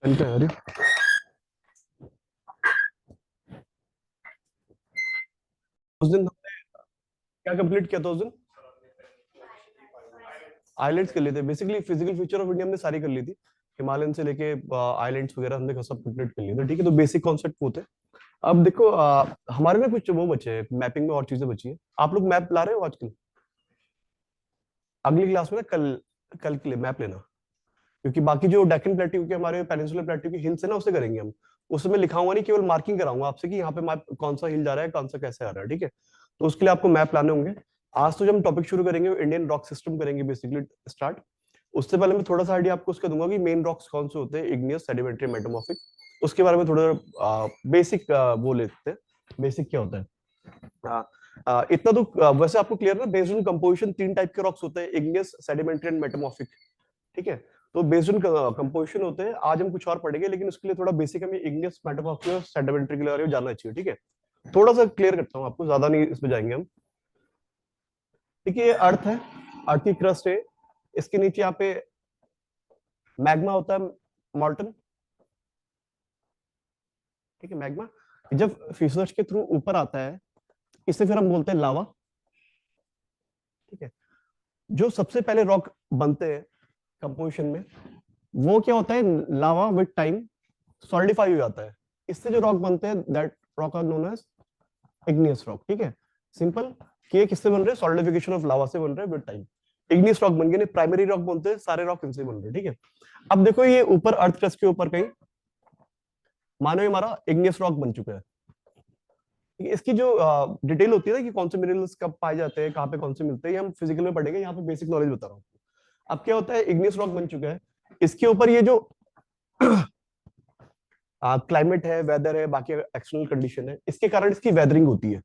क्या यार उस दिन हमने क्या कंप्लीट किया था उस दिन? आइलैंड्स कर लिए थे। Basically physical feature of India हमने सारी कर ली थी। हिमालयन से लेके आइलैंड्स वगैरह हमने सब कंप्लीट कर लिए थे। ठीक है, तो बेसिक कॉन्सेप्ट वो थे। अब देखो हमारे में कुछ वो बचे हैं, मैपिंग में और चीजें बची हैं। आप लोग मैप ला रहे हो आजकल? अगली क्लास में ना, कल कल के लिए मैप लेना। क्योंकि बाकी जो डेक्कन प्लेट्यू के हमारे पेनिनसुलर प्लेट्यू की हिल्स है ना, उसे करेंगे हम। उसमें लिखाऊंगा नहीं, केवल मार्किंग कराऊंगा आपसे कि यहाँ पे मैप कौन सा हिल जा रहा है, कौन सा कैसे आ रहा है। ठीक है, तो उसके लिए आपको मैप लाने होंगे। आज तो जब हम टॉपिक शुरू करेंगे इंडियन रॉक सिस्टम करेंगे बेसिकली स्टार्ट। उससे पहले मैं थोड़ा सा आइडिया आपको उसका दूंगा कि मेन रॉक्स कौन से होते हैं, इग्नियस, सेडिमेंट्री, मेटामॉर्फिक। उसके बारे में थोड़ा बेसिक वो लेते हैं। बेसिक क्या होता है? इतना तो वैसे आपको क्लियर ना, बेस्ड ऑन कंपोजिशन तीन टाइप के रॉक्स होते हैं, इग्नियस, सेडिमेंट्री एंड मेटामॉर्फिक। ठीक है, तो बेस्ड ऑन कंपोजिशन होते हैं। आज हम कुछ और पढ़ेंगे, लेकिन उसके लिए थोड़ा बेसिक हमें इग्नियस, मेटामॉर्फिक और सेडिमेंट्री के बारे में जानना चाहिए। ठीक है, थोड़ा सा क्लियर करता हूँ आपको, ज्यादा नहीं इसमें जाएंगे हम। देखिए, ये अर्थ है, अर्थ की क्रस्ट है। इसके नीचे यहाँ पे मैग्मा होता है, मॉल्टन। ठीक है, मैग्मा जब फिसर्स के थ्रू ऊपर आता है, इसे फिर हम बोलते हैं लावा। ठीक है, जो सबसे पहले रॉक बनते हैं कंपोजिशन में, वो क्या होता है, लावा विद टाइम सॉलिडिफाई हो जाता है। इससे जो रॉक बनते हैं, that rock are known as igneous rock. ठीक है, सिंपल कि ये किससे बन रहे हैं, सॉलिडिफिकेशन ऑफ लावा से बन रहे हैं विद टाइम। इग्नियस रॉक बन गए, नहीं प्राइमरी रॉक बोलते हैं, सारे रॉक इनसे बन रहे हैं। ठीक है, अब देखो ये ऊपर अर्थ क्रस्ट के ऊपर कहीं मानो ये हमारा इग्नियस रॉक बन चुका है। इसकी जो डिटेल होती है ना कि कौन से मिनरल्स कब पाए जाते हैं, कहाँ पे कौन से मिलते हैं, ये हम फिजिकल में पढ़ेंगे। यहाँ पे बेसिक नॉलेज बता रहा हूँ। अब क्या होता है, इग्नियस रॉक बन चुका है, इसके ऊपर ये जो क्लाइमेट है, वेदर है, बाकी एक्सटर्नल कंडीशन है, इसके कारण इसकी वेदरिंग होती है।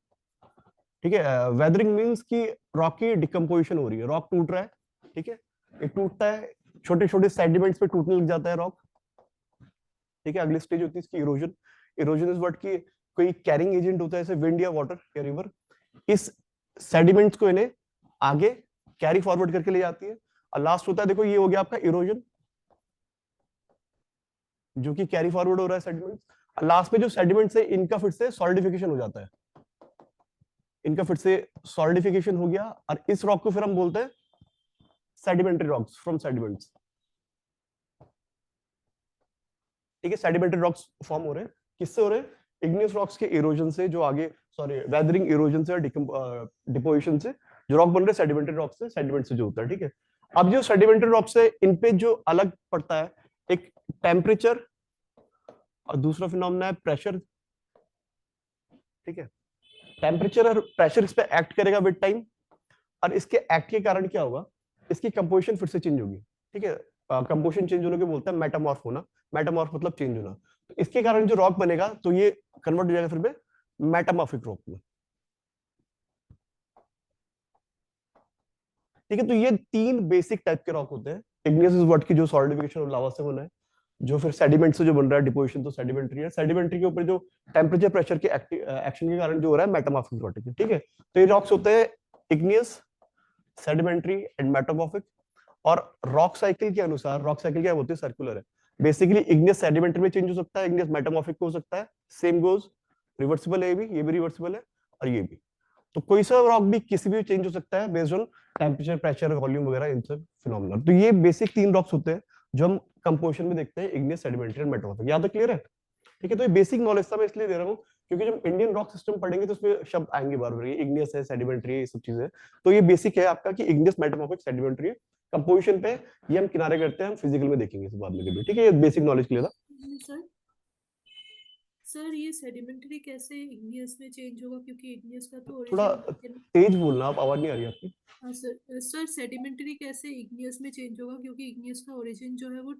ठीक है, वेदरिंग मींस कि रॉक की डिकम्पोजिशन हो रही है, रॉक टूट रहा है। ठीक है, ये टूटता है, छोटे छोटे सेडिमेंट्स पे टूटने लग जाता है रॉक। ठीक है, अगली स्टेज होती है इसकी इरोजन। इरोजन इज व्हाट की कोई कैरिंग एजेंट होता है, जैसे विंड या वाटर या रिवर, इस सेडिमेंट्स को इन्हें आगे कैरी फॉरवर्ड करके ले जाती है। और लास्ट होता है, देखो ये हो गया आपका इरोजन, जो कि कैरी फॉरवर्ड हो रहा है सेडिमेंट्स। लास्ट में जो सेडिमेंट्स है, इनका फिर से सॉलिडिफिकेशन हो जाता है। इनका फिर से सॉलिडिफिकेशन हो गया, और इस रॉक को फिर हम बोलते हैं सेडिमेंट्री रॉक्स फ्रॉम सेडिमेंट्स। ठीक है, सेडिमेंट्री रॉक्स फॉर्म हो रहे हैं, किससे हो रहे हैं, इग्नियस रॉक्स के इरोजन से, जो आगे सॉरी वेदरिंग इरोजन से और डिपोजिशन से जो रॉक बन रहे हैं, सेडिमेंट्री रॉक्स से, सेडिमेंट से जो होता है। ठीक है, अब जो सेडिमेंट्री रॉक्स है, इन पे जो अलग पड़ता है, एक टेम्परेचर और दूसरा फिनोमेना है प्रेशर। ठीक है, टेम्परेचर और प्रेशर इस पे एक्ट करेगा विद टाइम, और इसके एक्ट के कारण क्या होगा, इसकी कंपोजिशन फिर से चेंज होगी। ठीक है, कंपोजिशन चेंज होने को बोलते हैं मेटामॉर्फ होना। मेटामॉर्फ मतलब चेंज होना। तो इसके कारण जो रॉक बनेगा, तो ये कन्वर्ट हो जाएगा फिर में मेटामॉर्फिक रॉक में। ठीक है, तो ये तीन बेसिक टाइप के रॉक होते हैं। इग्नियस इज व्हाट की जो सॉलिडिफिकेशन ऑफ लावा से बना है, जो फिर सेडिमेंट से जो बन रहा है, डिपोजिशन तो सेडिमेंट्री है। सेडिमेंट्री के ऊपर जो टेम्परेचर प्रेशर के एक्शन के कारण जो हो रहा है, मेटामॉर्फिक रॉक है। ठीक है, तो ये रॉक्स होते हैं इग्नियस, सेडिमेंट्री एंड मेटामॉर्फिक। और रॉक साइकिल के अनुसार, रॉक साइकिल क्या होती है, सर्कुलर है। बेसिकली इग्नियस सेडिमेंट्री में चेंज हो सकता है, इग्नियस मेटामॉर्फिक हो सकता है, सेम गोज रिवर्सिबल है, ये भी रिवर्सिबल है, और ये भी। तो कोई सा रॉक भी किसी भी चेंज हो सकता है based on temperature, pressure, volume वगैरह, इन सब फिनोमेना। तो ये बेसिक तीन रॉक्स होते हैं जो हम कंपोजिशन में देखते हैं, इग्नियस, सेडिमेंट्री एंड मेटामॉर्फिक। यहाँ तक क्लियर है? ठीक है, तो ये बेसिक नॉलेज था, मैं इसलिए दे रहा हूँ क्योंकि जब इंडियन रॉक सिस्टम पढ़ेंगे तो उसमें शब्द आएंगे बार बार, इग्नियस है, सेडिमेंट्री है, ये सब चीजें। तो ये बेसिक है आपका कि इग्नियस, मेटामॉर्फिक, सेडिमेंट्री है। कंपोजिशन पे ये हम किनारे करते हैं, हम फिजिकल में देखेंगे इस बाद में कभी। ठीक है, ये बेसिक नॉलेज के लिए था। सर सर ये सेडिमेंटरी कैसे इग्नियस में चेंज होगा, क्योंकि इग्नियस का तो थोड़ा ओरिजिन। तेज बोलना, आप आवाज नहीं आ रही आपकी। हाँ सर, सर सेडिमेंटरी कैसे इग्नियस में चेंज होगा, क्योंकि इग्नियस का ओरिजिन जो है वो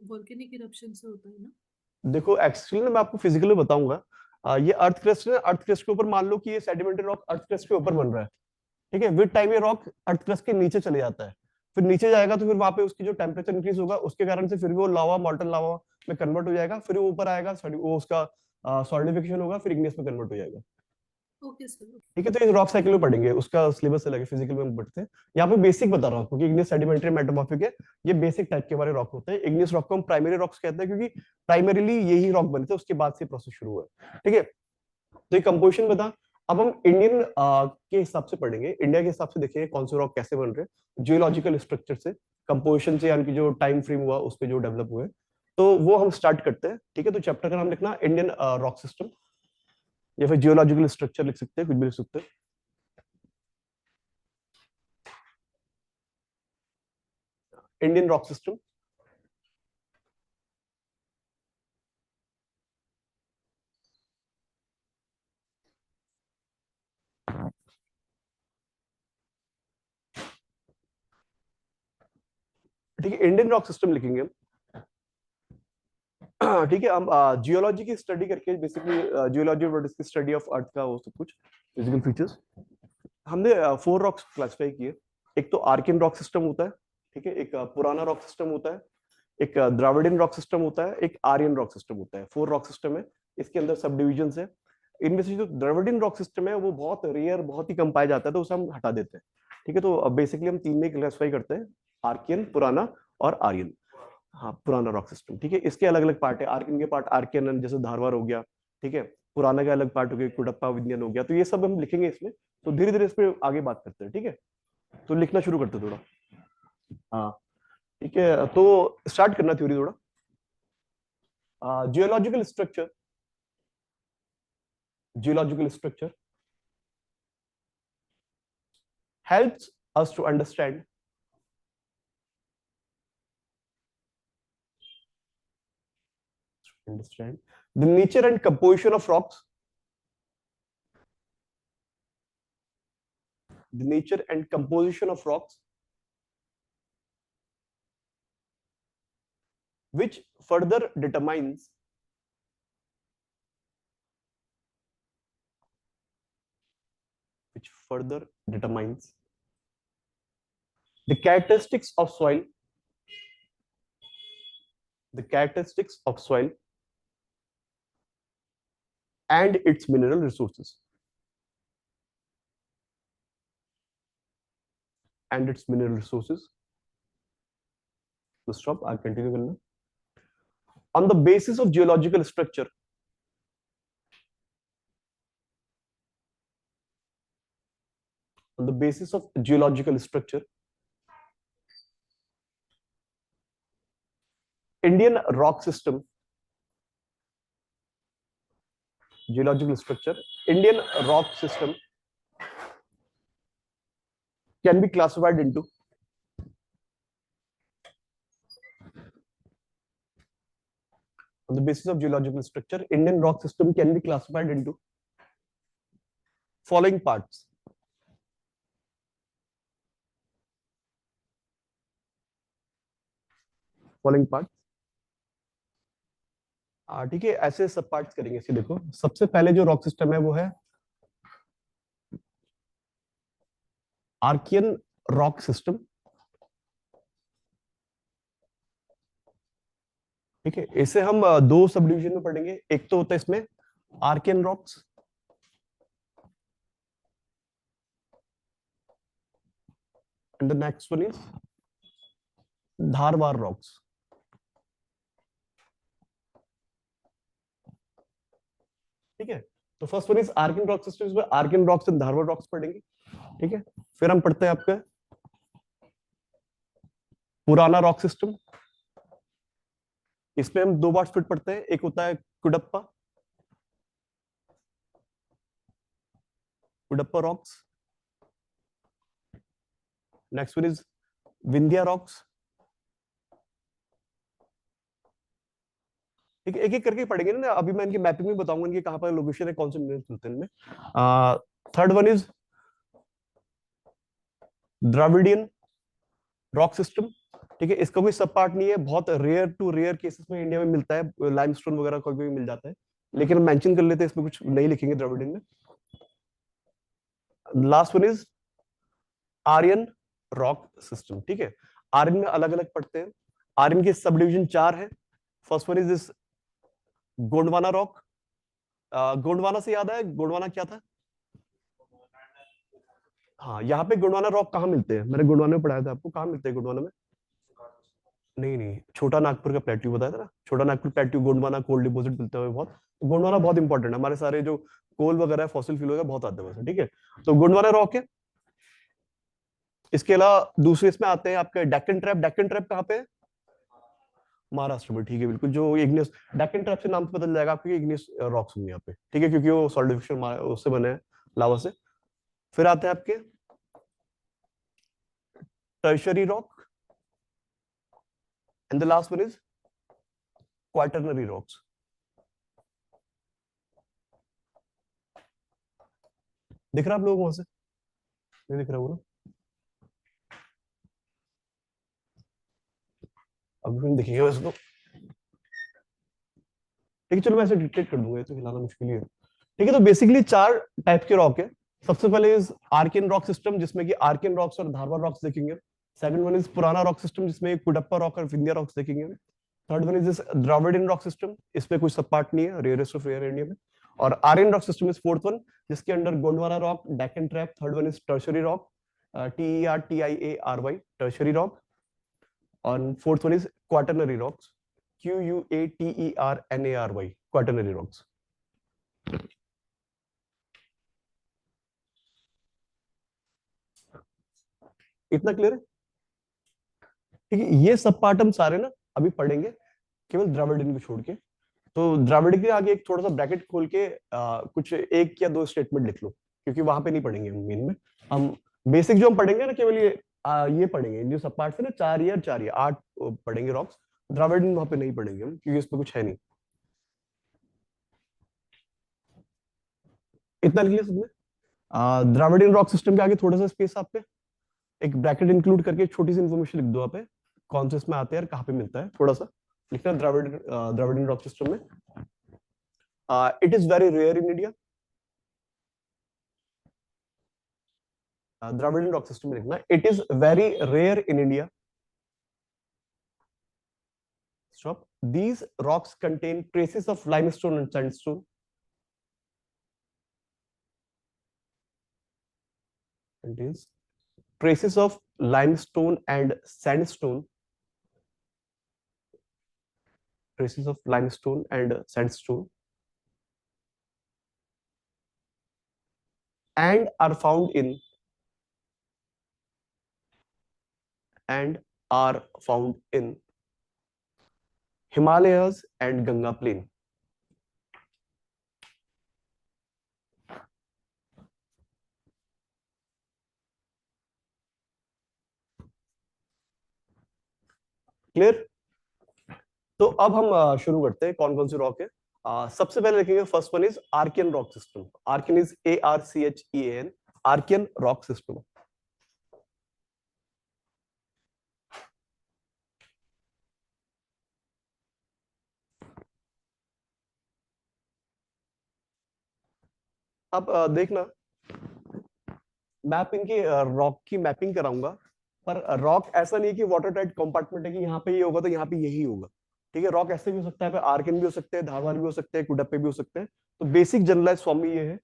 वोल्केनिक इरप्शन से होता है ना। देखो एक्चुअली ना, मैं आपको फिजिकली बताऊंगा। ये अर्थ क्रस्ट है, अर्थ क्रस्ट के ऊपर मान लो कि ये सेडिमेंट्री रॉक अर्थ क्रस्ट के ऊपर बन रहा है। ठीक है, विद टाइम ये रॉक अर्थ क्रस्ट के नीचे चले जाता है। फिर नीचे जाएगा तो फिर वहां पे उसकी जो टेम्परेचर इंक्रीज होगा, उसके कारण से फिर वो लावा, मॉल्टन लावा में कन्वर्ट हो जाएगा। फिर वो ऊपर आएगा, वो उसका सॉलिडिफिकेशन होगा, फिर इग्नियस में कन्वर्ट हो जाएगा। Okay sir. ठीक है, तो ये रॉक साइकिल में पढ़ेंगे, उसका सिलेबस अलग है, फिजिकल में हम पढ़ते हैं। यहाँ पे बेसिक बता रहा हूँ क्योंकि इग्नियस सेडिमेंट्री मेटामॉर्फिक है, ये बेसिक टाइप के हमारे रॉक होते हैं। इग्नियस रॉक को हम प्राइमरी रॉक्स कहते हैं क्योंकि प्राइमरीली यही रॉक बने थे, उसके बाद से प्रोसेस शुरू हुआ। ठीक है, तो ये कंपोजिशन बता। अब हम इंडियन के हिसाब से पढ़ेंगे, इंडिया के हिसाब से देखेंगे कौन से रॉक कैसे बन रहे हैं, जियोलॉजिकल स्ट्रक्चर से, कंपोजिशन से, यानी कि जो टाइम फ्रेम हुआ उस पर जो डेवलप हुए, तो वो हम स्टार्ट करते हैं। ठीक है, तो चैप्टर का नाम लिखना इंडियन रॉक सिस्टम, या फिर जियोलॉजिकल स्ट्रक्चर लिख सकते हैं, कुछ भी लिख सकते हैं। Indian rock system. ठीक है, इंडियन रॉक सिस्टम लिखेंगे हम। ठीक है, हम जियोलॉजी की स्टडी करके, बेसिकली जियोलॉजी वर्ड की स्टडी ऑफ अर्थ का वो सब कुछ फिजिकल फीचर्स, हमने 4 रॉक्स क्लासिफाई किए। एक तो आर्कियन रॉक सिस्टम होता है, ठीक है, एक पुराना रॉक सिस्टम होता है, एक द्राविडियन रॉक सिस्टम होता है, एक आर्यन रॉक सिस्टम होता है। 4 रॉक सिस्टम है, इसके अंदर सब डिविजन है। इनमें से जो द्रविडियन रॉक सिस्टम है वो बहुत रेयर, बहुत ही कम पाया जाता है, तो उसे हम हटा देते हैं। ठीक है, तो बेसिकली हम 3 में क्लासिफाई करते हैं, आर्कियन, पुराना और आर्यन। हाँ, पुराना रॉक सिस्टम। ठीक है, इसके अलग अलग पार्ट है, आर्कियन के पार्ट आर्कियन जैसे धारवाड़ हो गया, ठीक है, पुराना का अलग पार्ट हो गया, कुडप्पा विंध्यन हो गया, तो ये सब हम लिखेंगे इसमें। तो धीरे धीरे इस पे आगे बात करते हैं। ठीक है, तो लिखना शुरू करते हैं थोड़ा। हाँ, ठीक है, तो स्टार्ट करना थ्योरी थोड़ा। Geological structure, geological structure helps us to understand the nature and composition of rocks, the nature and composition of rocks, which further determines which further determines the characteristics of soil, the characteristics of soil and its mineral resources, and its mineral resources. So stop, I'll continue करना। On the basis of geological structure, on the basis of geological structure, Indian rock system, geological structure, Indian rock system can be classified into, on the basis of geological structure, Indian rock system can be classified into following parts. Following parts. ठीक है, ऐसे सब parts करेंगे। इसे देखो, सबसे पहले जो रॉक सिस्टम है वो है आर्कियन रॉक सिस्टम। ठीक है, इसे हम 2 सब डिवीजन में पढ़ेंगे। एक तो होता है इसमें Archean rocks, and the next one is Dharwad rocks. ठीक है, तो first one is Archean rock system, इसमें Archean rocks and Dharwad rocks पढ़ेंगे। ठीक है, फिर हम पढ़ते हैं आपका पुराना रॉक सिस्टम। इसमें हम 2 बार स्प्लिट पढ़ते हैं, एक होता है Cuddapah, Cuddapah rocks, next one is Vindhya rocks. ठीक है, एक एक करके पढ़ेंगे ना, अभी मैं इनकी मैपिंग में बताऊंगा इनके कहां पर लोकेशन है, कौन से मिनरल्स मिलते हैं इनमें। Third one is Dravidian rock system. ठीक है, इसका कोई सब पार्ट नहीं है, बहुत रेयर टू रेयर केसेस में इंडिया में मिलता है, लाइमस्टोन वगैरह कोई भी मिल जाता है, लेकिन हम मेंशन कर लेते हैं, इसमें कुछ नहीं लिखेंगे द्रविडियन में। Last one is Aryan rock system. ठीक है, आर्यन में अलग अलग पढ़ते हैं, आर्यन के सब डिवीजन 4 है। First one is this Gondwana rock. Gondwana से याद है, गोंडवाना क्या था? हाँ, यहाँ पे गोंडवाना रॉक कहाँ मिलते हैं? मैंने गोंडवाना में पढ़ाया था आपको, कहाँ मिलते हैं गोंडवाना में? नहीं नहीं, छोटा नागपुर का प्लेट्यू बताया था ना, Chota Nagpur plateau, Gondwana coal deposit मिलते हुए बहुत। तो गोंडवाना बहुत इंपॉर्टेंट है, हमारे सारे जो कोल वगैरह फॉसिल फ्यूल वगैरह बहुत आते हैं वैसे, ठीक है। तो गोंडवाना रॉक है। इसके अलावा दूसरे इसमें आते हैं आपके डेक्कन ट्रैप। डेक्कन ट्रैप कहाँ पे है? महाराष्ट्र में, ठीक है बिल्कुल। जो इग्नियस, डेक्कन ट्रैप से नाम से पता चल जाएगा आपको कि इग्नियस रॉक्स होंगे यहाँ पे, ठीक है, क्योंकि वो सॉलिडिफिकेशन उससे बने हैं, लावा से। फिर आते हैं आपके tertiary rock, and the last one is quaternary rocks. दिख रहा है आप लोगों को वहां से? नहीं दिख रहा वो ना? अभी फिर दिखेगा वैसे तो, ठीक है, चलो मैं ऐसे डिटेक्ट कर दूंगा, ये तो हिलाना मुश्किल ही है। ठीक है, तो बेसिकली चार टाइप के रॉक है। सबसे पहले इज आर्कियन रॉक सिस्टम, जिसमें कि आर्कियन रॉक्स और धारवाड़ रॉक्स देखेंगे। सेकंड वन इज पुराना रॉक सिस्टम, जिसमें कुडप्पा रॉक और विंध्या रॉक्स देखेंगे। Third one is this Dravidian rock system, इसमें कुछ सब पार्ट नहीं है, रेयरेस्ट ऑफ रेयर इंडिया में। और Aryan rock system is fourth one, जिसके under Gondwana rock, Deccan trap. Third one is tertiary rock, TERTIARY, tertiary rock. और fourth one is quaternary rocks, QUATERNARY, quaternary rocks. इतना क्लियर है? ठीक है, ये सब पार्ट हम सारे ना अभी पढ़ेंगे, केवल द्रविड़ियन को छोड़ के। तो द्रविड़ के आगे एक थोड़ा सा ब्रैकेट खोल के कुछ एक या दो स्टेटमेंट लिख लो, क्योंकि वहां पे नहीं पढ़ेंगे हम मेन में। हम बेसिक जो हम पढ़ेंगे ना, केवल ये पढ़ेंगे, जो सब पार्ट है ना, 8 पढ़ेंगे रॉक्स। द्रविड़ियन वहां पे नहीं पढ़ेंगे हम, क्योंकि इसमें कुछ है नहीं। इतना लिख लिया सबने? द्रविड़ियन रॉक सिस्टम के आगे थोड़ा सा स्पेस आप पे एक ब्रैकेट इंक्लूड करके छोटी सी इन्फॉर्मेशन लिख दो, आप पे कौन से इसमें आते हैं और कहाँ पे मिलता है, थोड़ा सा लिखना। द्रविड़ियन रॉक सिस्टम में it is very rare in India. Dravidian rock system में लिखना, it is very rare in India. Stop. These rocks contain traces of limestone and sandstone. Contains traces of limestone and sandstone. Traces of limestone and sandstone, and are found in and are found in Himalayas and Ganga plain. Clear? तो अब हम शुरू करते हैं, कौन कौन से rock है। सबसे पहले देखेंगे, first one is Archean rock system. Archean is ARCHEAN, Archean rock system. अब देखना, मैप इनकी रॉक की मैपिंग कराऊंगा, पर रॉक ऐसा नहीं कि वाटर टाइट कंपार्टमेंट है कि यहाँ पे ये होगा तो यहाँ पे यही होगा। ठीक है, रॉक ऐसे भी हो सकता है, आर्किन भी हो सकते हैं, धारवाड़ भी हो सकते हैं, कुडप्पे भी हो सकते हैं। तो बेसिक जनरलाइज फॉर्म में ये है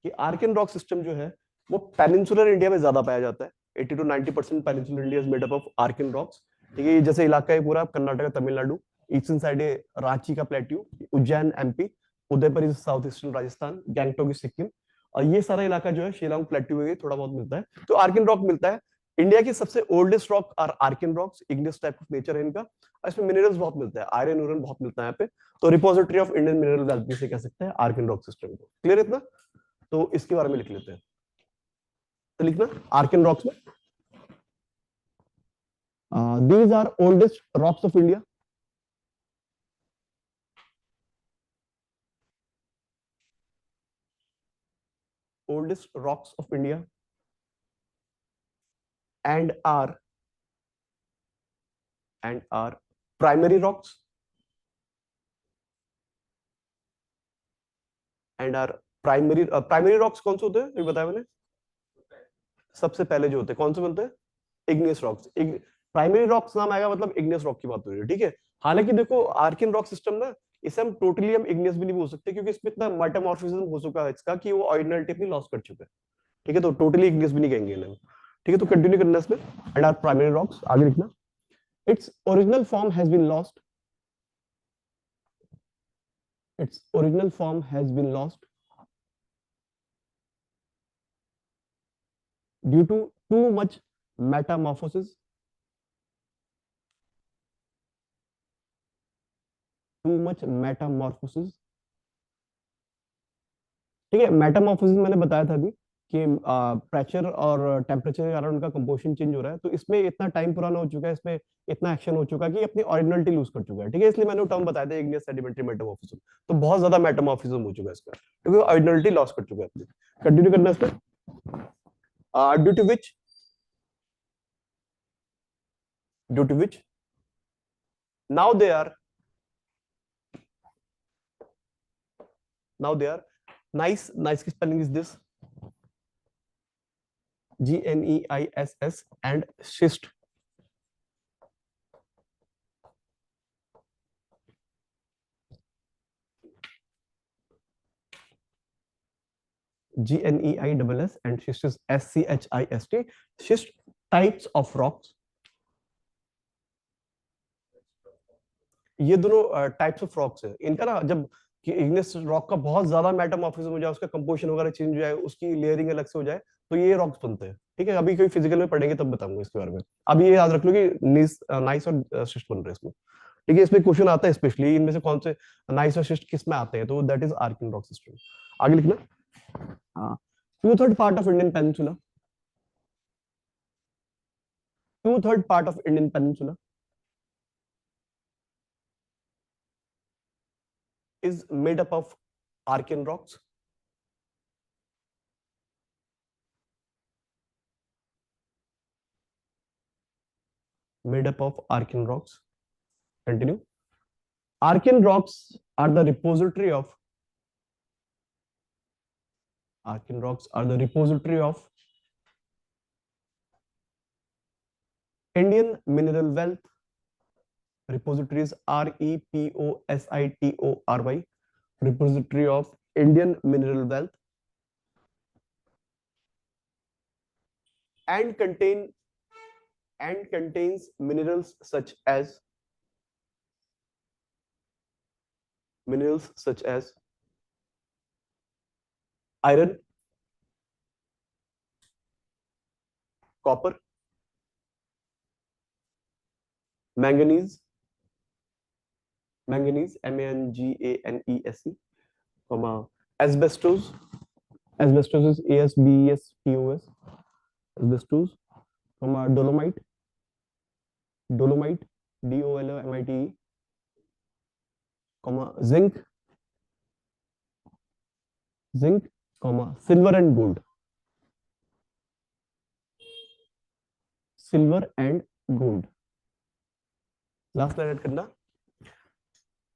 कि आर्किन रॉक सिस्टम जो है वो पेनिनसुलर इंडिया में ज्यादा पाया जाता है। 80 to 90% peninsular India is made up of Archean rocks. ठीक है, ये जैसे इलाका है पूरा कर्नाटक, तमिलनाडु, ईस्टर्न साइड है रांची का plateau, Ujjain MP, Udaipur is south eastern Rajasthan, Gangtok is Sikkim, और ये सारा इलाका जो है शिलांग प्लेट्यू में थोड़ा बहुत मिलता है। तो आर्किन रॉक मिलता है। इंडिया की सबसे oldest rock are Archean rocks, igneous type of nature है इनका। और इसमें मिनरल्स बहुत मिलता है, आयरन यूरन बहुत मिलता है यहाँ पे। तो repository of Indian mineral wealth भी से कह सकते हैं आर्किन रॉक सिस्टम को। क्लियर इतना? तो इसके बारे में लिख लेते हैं। तो लिखना आर्किन रॉक्स में, these are oldest rocks of India. Oldest rocks of India and are primary rocks and are primary rocks कौन से होते हैं ये बताया मैंने? सबसे पहले जो होते हैं कौन से बनते हैं? Igneous rocks. प्राइमरी रॉक्स नाम आएगा मतलब इग्नियस रॉक की बात हो रही है, ठीक है। हालांकि देखो आर्किन रॉक सिस्टम ना, इसे हम टोटली हम इग्नियस भी नहीं बोल सकते, क्योंकि इसमें इतना मेटामॉर्फिज्म हो चुका है इसका कि वो ऑरिजिनलिटी अपनी लॉस कर चुका है। ठीक है, तो टोटली इग्नियस भी नहीं कहेंगे इन्हें। ठीक है, तो कंटिन्यू करना इसमें। एंड आर प्राइमरी रॉक्स, आगे लिखना। It's original form has been lost, its original form has been lost due to too much metamorphosis, too much metamorphosis। ठीक है, मेटामॉर्फोसिस मैंने बताया था अभी कि प्रेशर और टेम्परेचर के कारण उनका कंपोजिशन चेंज हो रहा है, तो इसमें इतना टाइम पुराना हो चुका है, इसमें इतना एक्शन हो चुका है कि अपनी ओरिजिनलिटी लूज कर चुका है। ठीक है, इसलिए मैंने टर्म बताया था इग्नियस सेडिमेंट्री मेटामॉर्फोसिस। तो बहुत ज्यादा मेटामॉर्फिज्म हो चुका है इसका, क्योंकि ओरिजिनलिटी लॉस कर चुका है अपनी। कंटिन्यू करना इसमें। Due to which, due to which now they are, now they are nice, nice की spelling is this GNEISS and schist, GNEISS and schist is SCHIST, schist types of rocks। ये दोनों types of rocks है इनका ना, जब कि igneous rock का बहुत ज्यादा मेटामॉर्फिज्म हो जाए, उसका कंपोजिशन वगैरह चेंज हो जाए, उसकी लेयरिंग अलग से हो जाए, तो ये रॉक्स बनते हैं। ठीक है, अभी कोई फिजिकल में पढ़ेंगे तब बताऊंगा इसके बारे में। अभी ये याद रख लो कि नाइस और शिस्ट बन रहे हैं इसमें। ठीक है, इसमें क्वेश्चन आता है स्पेशली इनमें से कौन से नाइस और शिस्ट किस में आते हैं, तो that is Archean rock system. आगे लिखना। हाँ, two third part of Indian peninsula, two third part of Indian peninsula is made up of Archean rocks, made up of Archean rocks। Continue. Archean rocks are the repository of, Archean rocks are the repository of Indian mineral wealth, repositories REPOSITORY, repository of Indian mineral wealth, and contains minerals such as iron, copper, manganese, MANGANESE, asbestos, asbestos is ASBESTOS, asbestos, dolomite, DOLOMITE, zinc, silver and gold, silver and gold। Last line add करना।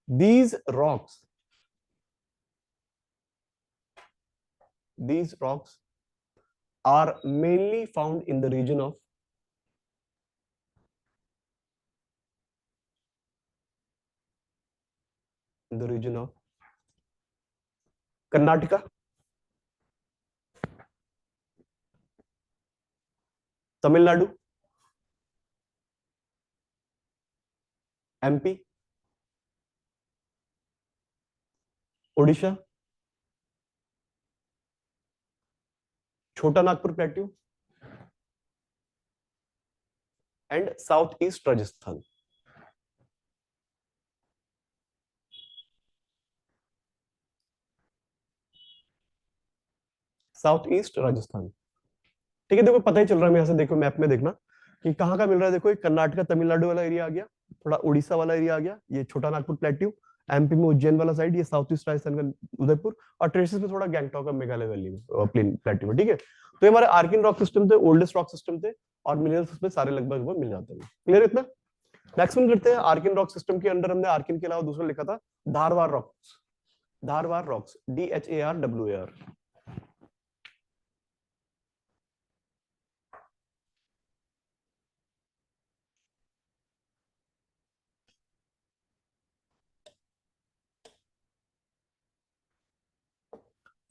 these rocks are mainly found in the region of Karnataka, Tamil Nadu, MP, Odisha, छोटा Nagpur plateau and south east Rajasthan. South east Rajasthan. ठीक है, देखो पता ही चल रहा है, यहाँ से देखो मैप में देखना कि कहाँ का मिल रहा है। देखो, कर्नाटका तमिलनाडु वाला एरिया आ गया, थोड़ा उड़ीसा वाला एरिया आ गया, ये छोटा नागपुर प्लेट्यू, एमपी में उज्जैन वाला साइड, ये साउथ ईस्ट राजस्थान का उदयपुर, और ट्रेसेस में थोड़ा गैंगटॉक और मेघालय वैली में प्लेन प्लेट्यू में। ठीक है, तो ये हमारे आर्किन रॉक सिस्टम थे, ओल्डेस्ट रॉक सिस्टम थे, और मिनरल्स उसमें सारे लगभग मिल जाते हैं। क्लियर इतना? मैक्सिमम करते हैं। आर्किन रॉक सिस्टम के अंदर हमने आर्किन के अलावा दूसरा लिखा था Dharwad rocks, Dharwad rocks, DHARWAR।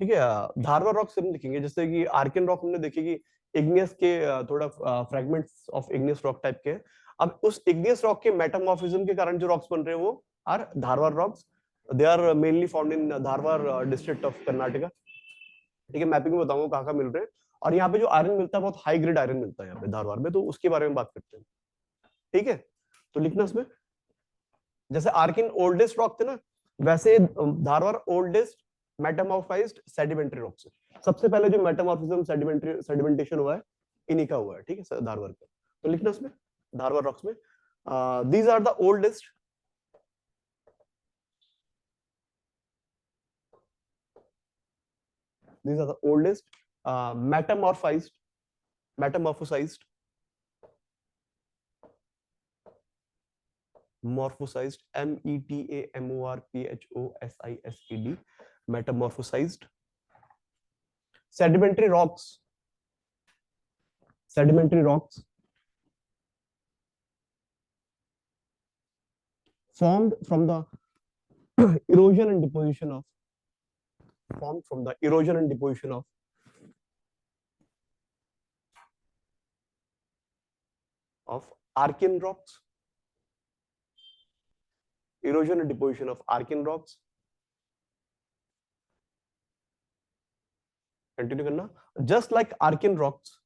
ठीक है। धारवार रॉक्स हम लिखेंगे, जैसे कि आर्कियन रॉक हमने देखे कि इग्नियस के थोड़ा fragments of igneous rock type के। अब उस इग्नियस रॉक के मेटामॉर्फिज्म के कारण जो रॉक्स बन रहे हैं वो are Dharwar rocks. They are mainly found in Dharwar district of Karnataka. ठीक है, मैपिंग में बताऊंगा कहाँ कहाँ मिल रहे हैं। और यहाँ पे जो आयरन मिलता है बहुत हाई ग्रेड आयरन मिलता है यहाँ पे धारवार में, तो उसके बारे में बात करते हैं। ठीक है, तो लिखना इसमें, जैसे आर्किन ओल्डेस्ट रॉक थे ना, वैसे धारवार ओल्डेस्ट मेटामॉर्फाइज्ड सेडिमेंट्री रॉक्स है। सबसे पहले जो मेटामॉर्फिज्म सेडिमेंट्री सेडिमेंटेशन हुआ है इन्हीं का हुआ है। ठीक है, धारवार का। तो लिखना इसमें धारवार रॉक्स में these are the oldest these are the oldest metamorphosized metamorphosized metamorphosized sedimentary rocks formed from the erosion and deposition of Archean rocks, erosion and deposition of Archean rocks. Continue करना, just like Archean rocks,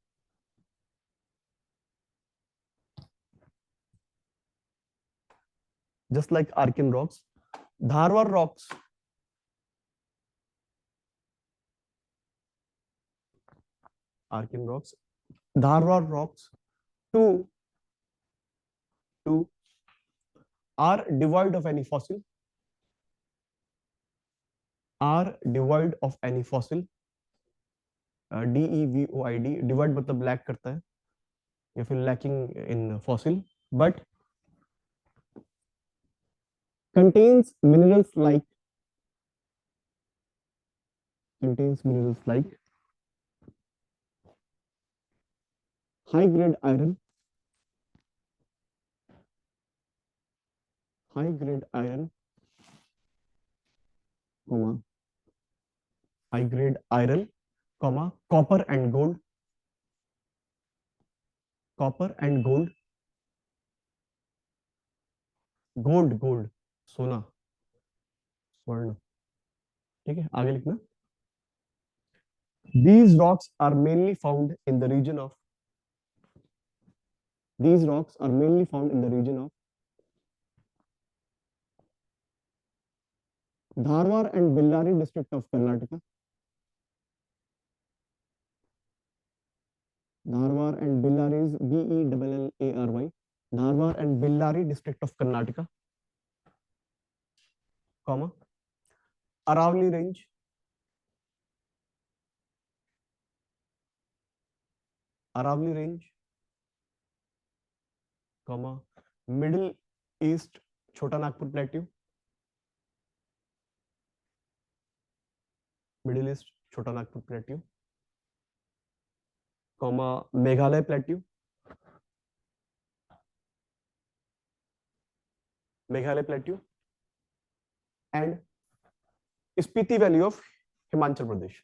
Dharwar rocks too are devoid of any fossil, DEVOID, divide मतलब lack करता है या फिर lacking in fossil, but contains minerals like high grade iron, copper and gold, सोना, स्वर्ण। ठीक है, आगे लिखना, these rocks are mainly found in the region of Dharwar and Bellary district of Karnataka. Dharwar and Bellary is BELLARY. Dharwar and Bellary district of Karnataka, comma, Aravali range, comma, Middle East Chota Nagpur plateau, comma, Meghalaya plateau, and Spiti Valley of Himachal Pradesh.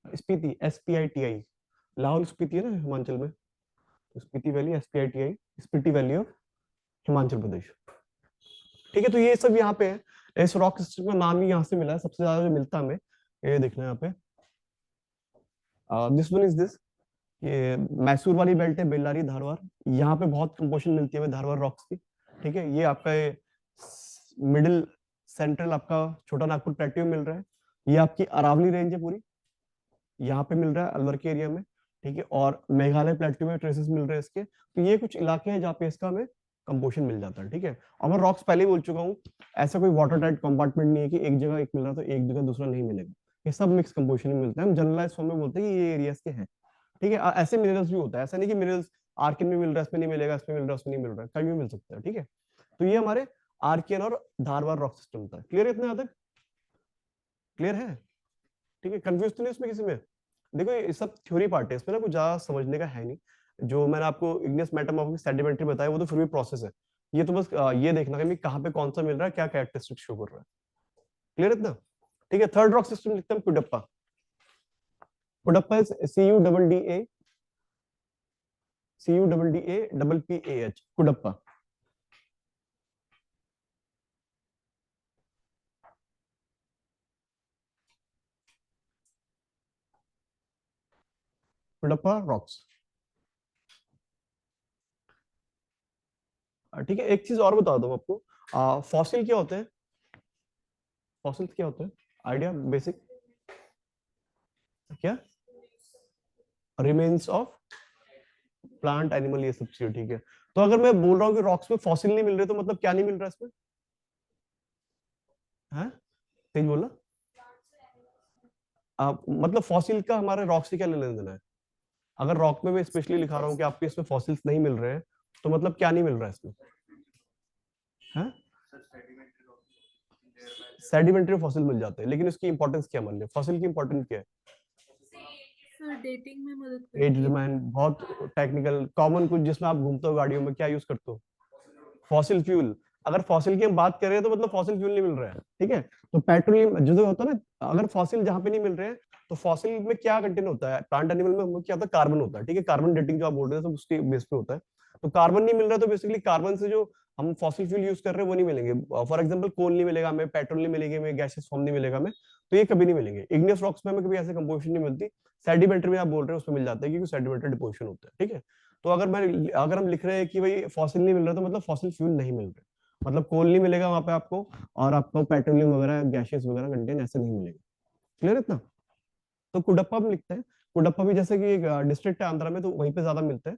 Spiti, SPITI, Lahaul Spiti है ना हिमाचल में, तो Spiti valley, SPITI, Spiti valley of Himachal Pradesh. ठीक है, तो ये सब यहाँ पे है। इस रॉक सिस्टम का नाम ही यहाँ से मिला है, सबसे ज्यादा जो मिलता है हमें, ये देखना है यहाँ पे, दिस वन इज दिस, ये मैसूर वाली बेल्ट है, बेल्लारी धारवार, यहाँ पे बहुत कंपोजिशन मिलती है धारवार रॉक्स की। ठीक है, ये आपका मिडिल सेंट्रल आपका छोटा नागपुर प्लेट्यू मिल रहा है, ये आपकी अरावली रेंज है पूरी, यहाँ पे मिल रहा है अलवर के एरिया में। ठीक है, और मेघालय प्लेट्यू में ट्रेसेस मिल रहे हैं इसके। तो ये कुछ इलाके हैं जहाँ पे इसका हमें कंपोजिशन मिल जाता है। ठीक है, और मैं रॉक्स पहले ही बोल चुका हूँ, ऐसा कोई वाटर टाइट कंपार्टमेंट नहीं है कि एक जगह एक मिल रहा तो एक जगह दूसरा नहीं मिलेगा, ये सब मिक्स कंपोजिशन में मिलता है। हम जनरलाइज फॉर्म में बोलते हैं कि ये एरियाज के हैं। ठीक है, ऐसे मिनरल्स भी होता है, ऐसा नहीं कि मिनरल्स आर्कियन में मिल रहा है इसमें नहीं मिलेगा, इसमें मिल रहा है उसमें नहीं मिल रहा है, कहीं भी मिल सकता है। ठीक है, तो ये हमारे आर्कियन और धारवार रॉक सिस्टम था। क्लियर है इतना हद तक? क्लियर है? ठीक है, कंफ्यूज तो नहीं इसमें किसी में? देखो ये सब थ्योरी पार्ट है, इसमें ना कुछ ज्यादा समझने का है नहीं। जो मैंने आपको इग्नियस मेटामॉर्फिक सेडिमेंट्री बताया वो तो फिर भी प्रोसेस है, ये तो बस ये देखना कि कहाँ पे कौन सा मिल रहा है, क्या कैरेक्टरिस्टिक शो कर रहा है। क्लियर इतना? ठीक है, थर्ड रॉक सिस्टम लिखते हैं Cuddapah. Cuddapah is CUDDA Cuddapah. Cuddapah rocks. ठीक है, एक चीज और बता दूं आपको, फॉसिल क्या होते हैं? फॉसिल क्या होते हैं? आइडिया बेसिक क्या? रिमेन्स ऑफ प्लांट, एनिमल, ये सब चीजें। ठीक है, तो अगर मैं बोल रहा हूँ कि रॉक्स में फॉसिल नहीं मिल रहे, तो मतलब क्या नहीं मिल रहा इसमें? है, तेज बोला। मतलब फॉसिल का हमारे रॉक से क्या लेना देना है? अगर रॉक में मैं स्पेशली लिखा रहा हूँ कि आपके इसमें फॉसिल्स नहीं मिल रहे हैं, तो मतलब क्या नहीं मिल रहा है इसमें? है, सेडिमेंट्री फॉसिल मिल जाते हैं, लेकिन उसकी इंपॉर्टेंस क्या मान लिया? फॉसिल की इंपॉर्टेंस क्या है? सर डेटिंग में मदद एज करेंगे। मैन, बहुत टेक्निकल कॉमन, कुछ जिसमें आप घूमते हो गाड़ियों में, क्या यूज करते हो? Fossil fuel. अगर फॉसिल की हम बात कर रहे हैं तो मतलब फॉसिल फ्यूल नहीं मिल रहा है। ठीक है, तो पेट्रोलियम जो होता है ना, अगर फॉसिल जहां पे नहीं मिल रहे हैं, तो फॉसिल में क्या कंटेंट होता है? प्लांट एनिमल में हमें क्या होता है? कार्बन होता है। ठीक है, कार्बन डेटिंग जो आप बोल रहे हैं, तो उसके बेस पे होता है। तो कार्बन नहीं मिल रहा है, तो बेसिकली कार्बन से जो हम फॉसिल फ्यूल यूज कर रहे हैं वो नहीं मिलेंगे। फॉर एग्जांपल कोल नहीं मिलेगा हमें, पेट्रोल नहीं मिलेगी हमें, गैसेस फॉर्म नहीं मिलेगा हमें, तो ये कभी नहीं मिलेंगे। इग्नियस रॉक्स में हमें कभी ऐसे कंपोजिशन नहीं मिलती। सेडिमेंट्री में आप बोल रहे हैं उसमें मिल जाता है, क्योंकि सेडिमेंट्री डिपोजिशन होता है। ठीक है, तो अगर हम लिख रहे हैं कि भाई फॉसिल नहीं मिल रहा, तो मतलब फॉसिल फ्यूल नहीं मिल रहे, मतलब कोल नहीं मिलेगा वहां पे आपको, और आपको पेट्रोलियम वगैरह गैसेस वगैरह कंटेन ऐसे नहीं मिलेगा। क्लियर इतना? तो कुडप्पा में लिखते हैं। कुडप्पा भी जैसे कि डिस्ट्रिक्ट है आंध्रा में, तो वहीं पे ज्यादा मिलते हैं।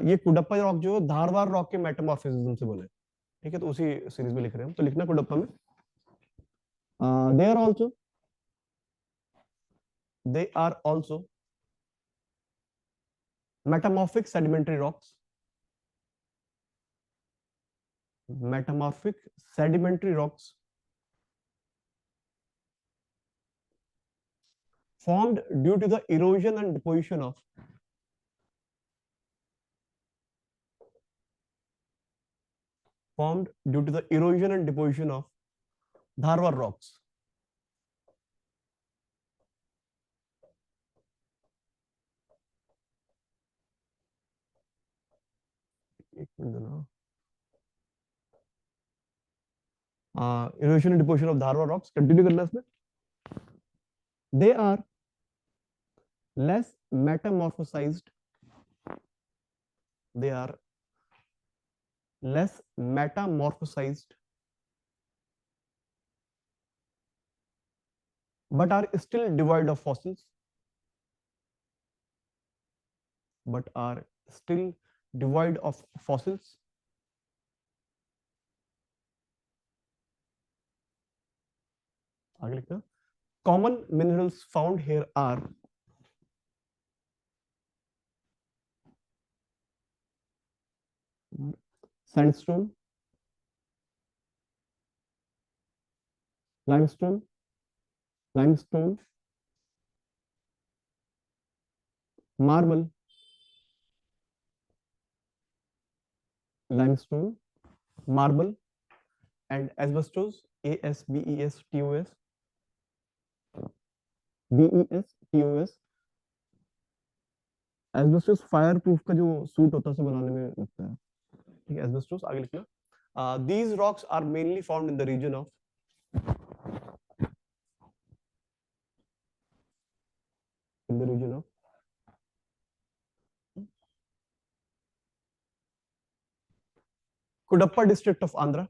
ये कुडप्पा रॉक जो धारवाड़ रॉक के मेटामॉर्फिज्म से बने। ठीक है, तो उसी सीरीज में लिख रहे हैं हम, तो लिखना कुडप्पा में। They are also they are also metamorphic sedimentary rocks. Metamorphic sedimentary rocks formed due to the erosion and deposition of formed due to the erosion and deposition of Dharwar rocks. एक minute देना। Erosion and deposition of Dharwar rocks, continue करना इसमें। They are less metamorphosized. They are less metamorphosized, but are still devoid of fossils. But are still devoid of fossils. आगे लिखना। Common minerals found here are sandstone, limestone, limestone, marble, limestone, marble, and asbestos, ASBESTOS, BESTOS। Asbestos fire proof का जो suit होता है उसे बनाने में लगता है। ठीक है, एस्बेस्टोस। आगे लिखना। These rocks are mainly found in the region of in the region of Cuddapah district of Andhra.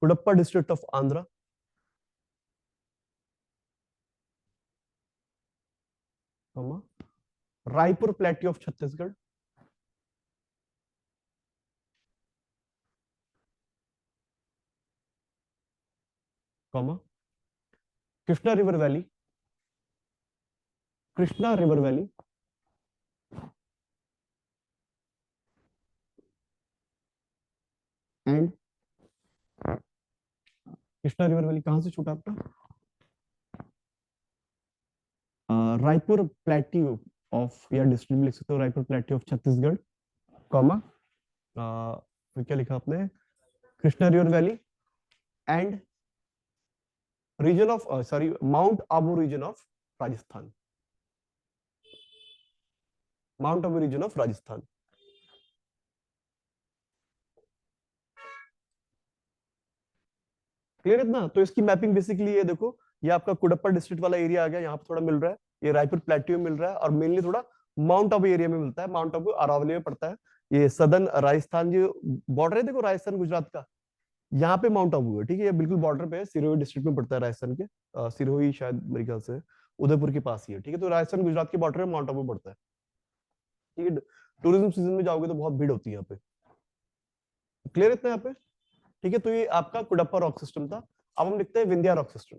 Cuddapah district of Andhra, Raipur plateau of Chhattisgarh, comma Krishna river valley, Krishna river valley and Krishna river valley कहां से छूटा आपका? रायपुर प्लेट्यू ऑफ, या डिस्ट्रिक्ट लिख सकते हो, Raipur plateau of Chhattisgarh, comma फिर क्या लिखा आपने, Krishna river valley and region of sorry mount Abu region of Rajasthan, mount Abu region of Rajasthan. Clear इतना? तो इसकी मैपिंग बेसिकली ये देखो, ये आपका कुडप्पा डिस्ट्रिक्ट वाला एरिया आ गया, यहाँ पे थोड़ा मिल रहा है, ये रायपुर प्लेट्यू में मिल रहा है, और मेनली थोड़ा माउंट आबू एरिया में मिलता है, माउंट आबू अरावली में पड़ता है। ये सदर्न राजस्थान जो बॉर्डर है देखो राजस्थान गुजरात का, यहाँ पे माउंट आबू है, ठीक है, ये बिल्कुल बॉर्डर पे है, सिरोही डिस्ट्रिक्ट में पड़ता है राजस्थान के, सिरोही शायद मेरे ख्याल से उदयपुर के पास ही है, ठीक है, तो राजस्थान गुजरात के बॉर्डर में माउंट आबू पड़ता है, ठीक है। टूरिज्म सीजन में जाओगे तो बहुत भीड़ होती है यहाँ पे। क्लियर इतना यहाँ पे? ठीक है, तो ये आपका कुडप्पा रॉक सिस्टम था। अब हम लिखते हैं विंध्या रॉक सिस्टम।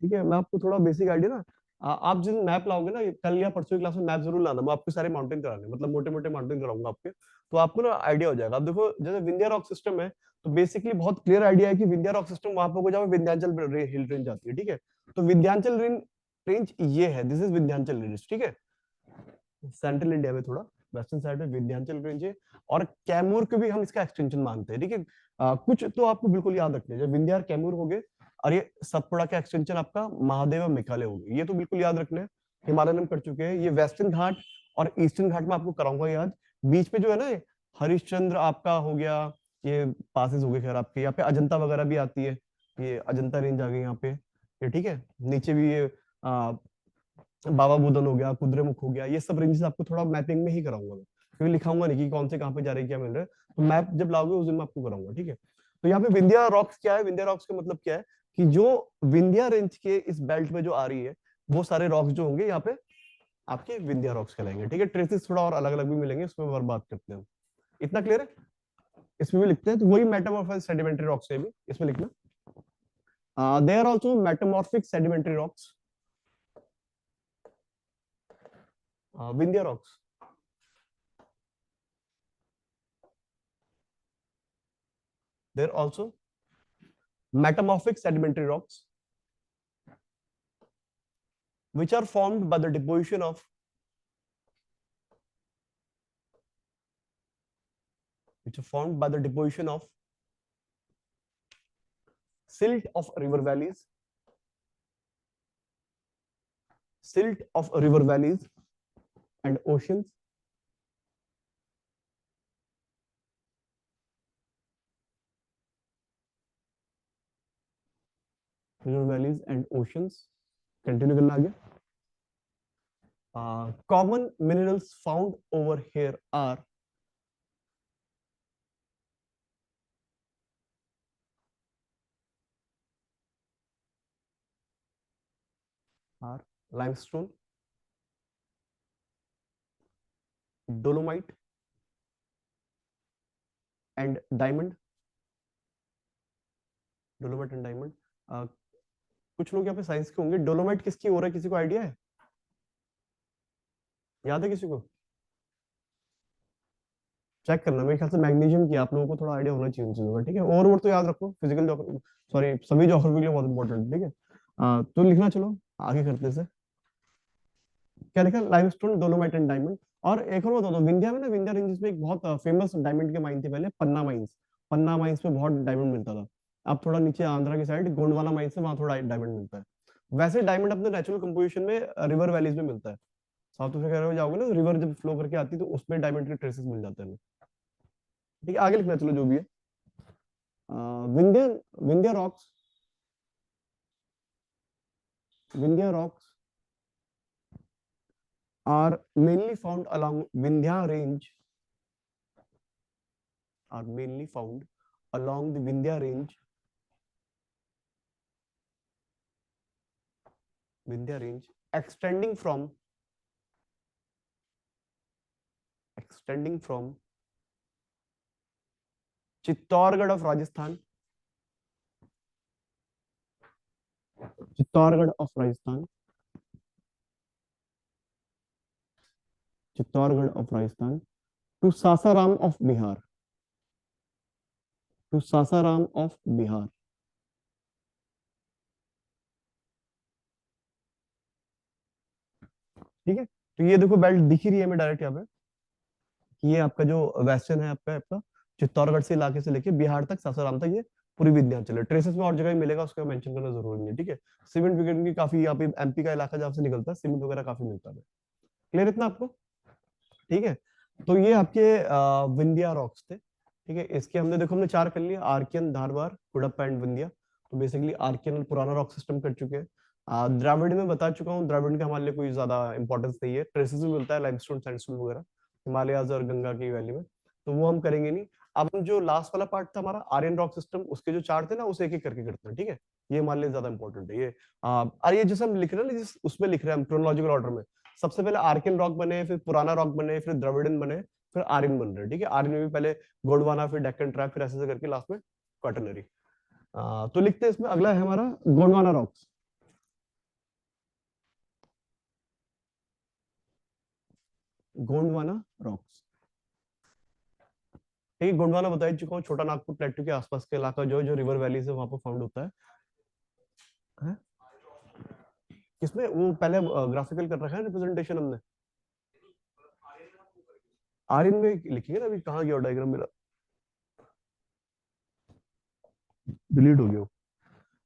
ठीक है, मैं आपको थोड़ा बेसिक आइडिया ना, आप जिस मैप लाओगे ना, कल या परसों की क्लास में मैप जरूर लाना, मैं आपके सारे माउंटेन कराने, मतलब मोटे मोटे माउंटेन कराऊंगा आपके, तो आपको ना आइडिया हो जाएगा। अब देखो जैसे विंध्या रॉक सिस्टम है, तो बेसिकली बहुत क्लियर आइडिया है कि विंध्या रॉक सिस्टम वहां पर जहाँ विंध्याचल हिल रेंज आती है, ठीक है। तो विंध्याचल रेंज ये है, दिस इज विंध्याचल रेंज, ठीक है, सेंट्रल इंडिया में थोड़ा वेस्टर्न साइड में विंध्याचल रेंज है, और कैमूर को भी हम इसका एक्सटेंशन मानते हैं, ठीक है। कुछ तो आपको बिल्कुल याद रखने हैं, जब विंध्या और कैमूर हो गए, और ये सतपुड़ा का एक्सटेंशन आपका महादेव और मेघालय हो गए, ये तो बिल्कुल याद रखना है। हिमालयन हम कर चुके हैं, ये वेस्टर्न घाट और ईस्टर्न घाट में आपको कराऊंगा याद। बीच में जो है ना हरिश्चंद्र आपका हो गया, ये पासेस हो गए, खैर आपके यहाँ पे अजंता वगैरह भी आती है, ये अजंता रेंज आ गई यहाँ पे, ये ठीक है। नीचे भी ये बाबा बुदन हो गया, कुद्रेमुख हो गया, ये सब रेंजेस आपको थोड़ा मैपिंग में ही कराऊंगा मैं, क्योंकि लिखाऊंगा नहीं कि कौन से कहाँ पे जा रहे हैं, क्या मिल रहा है, तो मैप जब लाओगे उस दिन मैं आपको कराऊंगा, ठीक है। तो यहाँ पे विंध्या रॉक्स क्या है, विंध्या रॉक्स का मतलब क्या है कि जो विंध्या रेंज के इस बेल्ट में जो आ रही है, वो सारे रॉक्स जो होंगे यहाँ पे आपके विंध्या रॉक्स कहलाएंगे, ठीक है। ट्रेसेस थोड़ा और अलग अलग भी मिलेंगे, उसमें और बात करते हैं हम। इतना क्लियर है? इसमें भी लिखते हैं, तो वही मेटामॉर्फिक सेडिमेंट्री रॉक्स है भी इसमें लिखना। They are also metamorphic sedimentary rocks, Vindhya rocks. They're also metamorphic sedimentary rocks which are formed by the deposition of silt of river valleys, and oceans, continue करना आगे। Common minerals found over here are limestone, dolomite and diamond, uh, कुछ लोग यहाँ पे science के होंगे, dolomite किसकी हो रहा है, किसी को आइडिया है, याद है किसी को? चेक करना, मेरे ख्याल से मैग्नीशियम की, आप लोगों को थोड़ा आइडिया होना चाहिए उन चीजों का, ठीक है। और तो याद रखो, फिजिकल सॉरी सभी ज्योग्राफी के लिए बहुत इंपॉर्टेंट, ठीक है। तो लिखना, चलो आगे करते से। क्या लिखा? Limestone, dolomite and diamond. और एक और बता दो, विंध्या में ना, विंध्या रेंजेस में एक बहुत फेमस डायमंड के माइन थे पहले, पन्ना माइंस। पन्ना माइंस में बहुत डायमंड मिलता था। अब थोड़ा नीचे आंध्रा की साइड गोंडवाना माइंस है, वहां थोड़ा डायमंड मिलता है। वैसे डायमंड अपने नेचुरल कंपोजिशन में रिवर वैलीज में मिलता है। साउथ अफ्रीका में जाओगे ना, रिवर जब फ्लो करके आती है तो उसमें डायमंड के ट्रेसेस मिल जाते हैं। ठीक है, आगे लिखना, चलो जो भी है। Vindhya Vindhya rocks, Vindhya rocks are mainly found along Vindhya range, are mainly found along the Vindhya range extending from Chittorgarh of Rajasthan, Chittorgarh of Rajasthan Chittorgarh of Rajasthan, to Sasaram of Bihar, to Sasaram of Bihar. ठीक है, तो ये देखो बेल्ट दिख ही रही है हमें डायरेक्ट यहाँ पे कि ये आपका जो वेस्टर्न है आपका आपका चित्तौड़गढ़ से इलाके से लेके बिहार तक सासाराम तक ये पूरी विंध्याचल है। ट्रेसेस में और जगह भी मिलेगा, उसका मेंशन करना जरूरी नहीं है। ठीक है, सीमेंट विकेट की काफी यहाँ पे एमपी का इलाका जहाँ से निकलता है सीमेंट वगैरह काफी मिलता है। क्लियर इतना आपको? ठीक है, तो ये आपके विंध्या रॉक्स थे। ठीक है, इसके हमने देखो हमने 4 कर लिए, आर्कियन, धारवाड़, कुडप्पा एंड विंध्या। तो बेसिकली आर्कियन और पुराना रॉक सिस्टम कर चुके हैं। द्राविड में बता चुका हूँ, द्राविड का हमारे लिए कोई ज्यादा इंपॉर्टेंस नहीं है, ट्रेसेस में मिलता है लाइमस्टोन, सैंडस्टोन वगैरह हिमालयाज और गंगा की वैली में, तो वो हम करेंगे नहीं। अब हम जो लास्ट वाला पार्ट था हमारा आर्यन रॉक सिस्टम, उसके जो 4 थे ना उसे एक एक करके करते हैं। ठीक है, ये हमारे लिए ज्यादा इंपॉर्टेंट है। ये अरे ये जैसे हम लिख रहे हैं ना, जिस उसमें लिख रहे हैं हम क्रोनोलॉजिकल ऑर्डर में, सबसे पहले आर्कियन रॉक बने, फिर पुराना रॉक बने, फिर द्रविडन बने, फिर आर्यन बन रहे। ठीक है, आर्यन में भी पहले गोंडवाना, फिर डेक्कन ट्रैप, फिर ऐसे करके लास्ट में क्वाटरनरी। तो लिखते हैं इसमें, अगला है हमारा गोंडवाना रॉक्स। गोंडवाना रॉक्स, ठीक है, गोंडवाना बता ही चुका हूँ, छोटा नागपुर प्लेटू के आसपास का इलाका जो रिवर वैली से वहां पर फाउंड होता है? किसमें वो पहले ग्राफिकल कर रखा है रिप्रेजेंटेशन हमने, आर्यन में लिखेंगे ना, अभी कहाँ गया डायग्राम मेरा, डिलीट हो गया वो।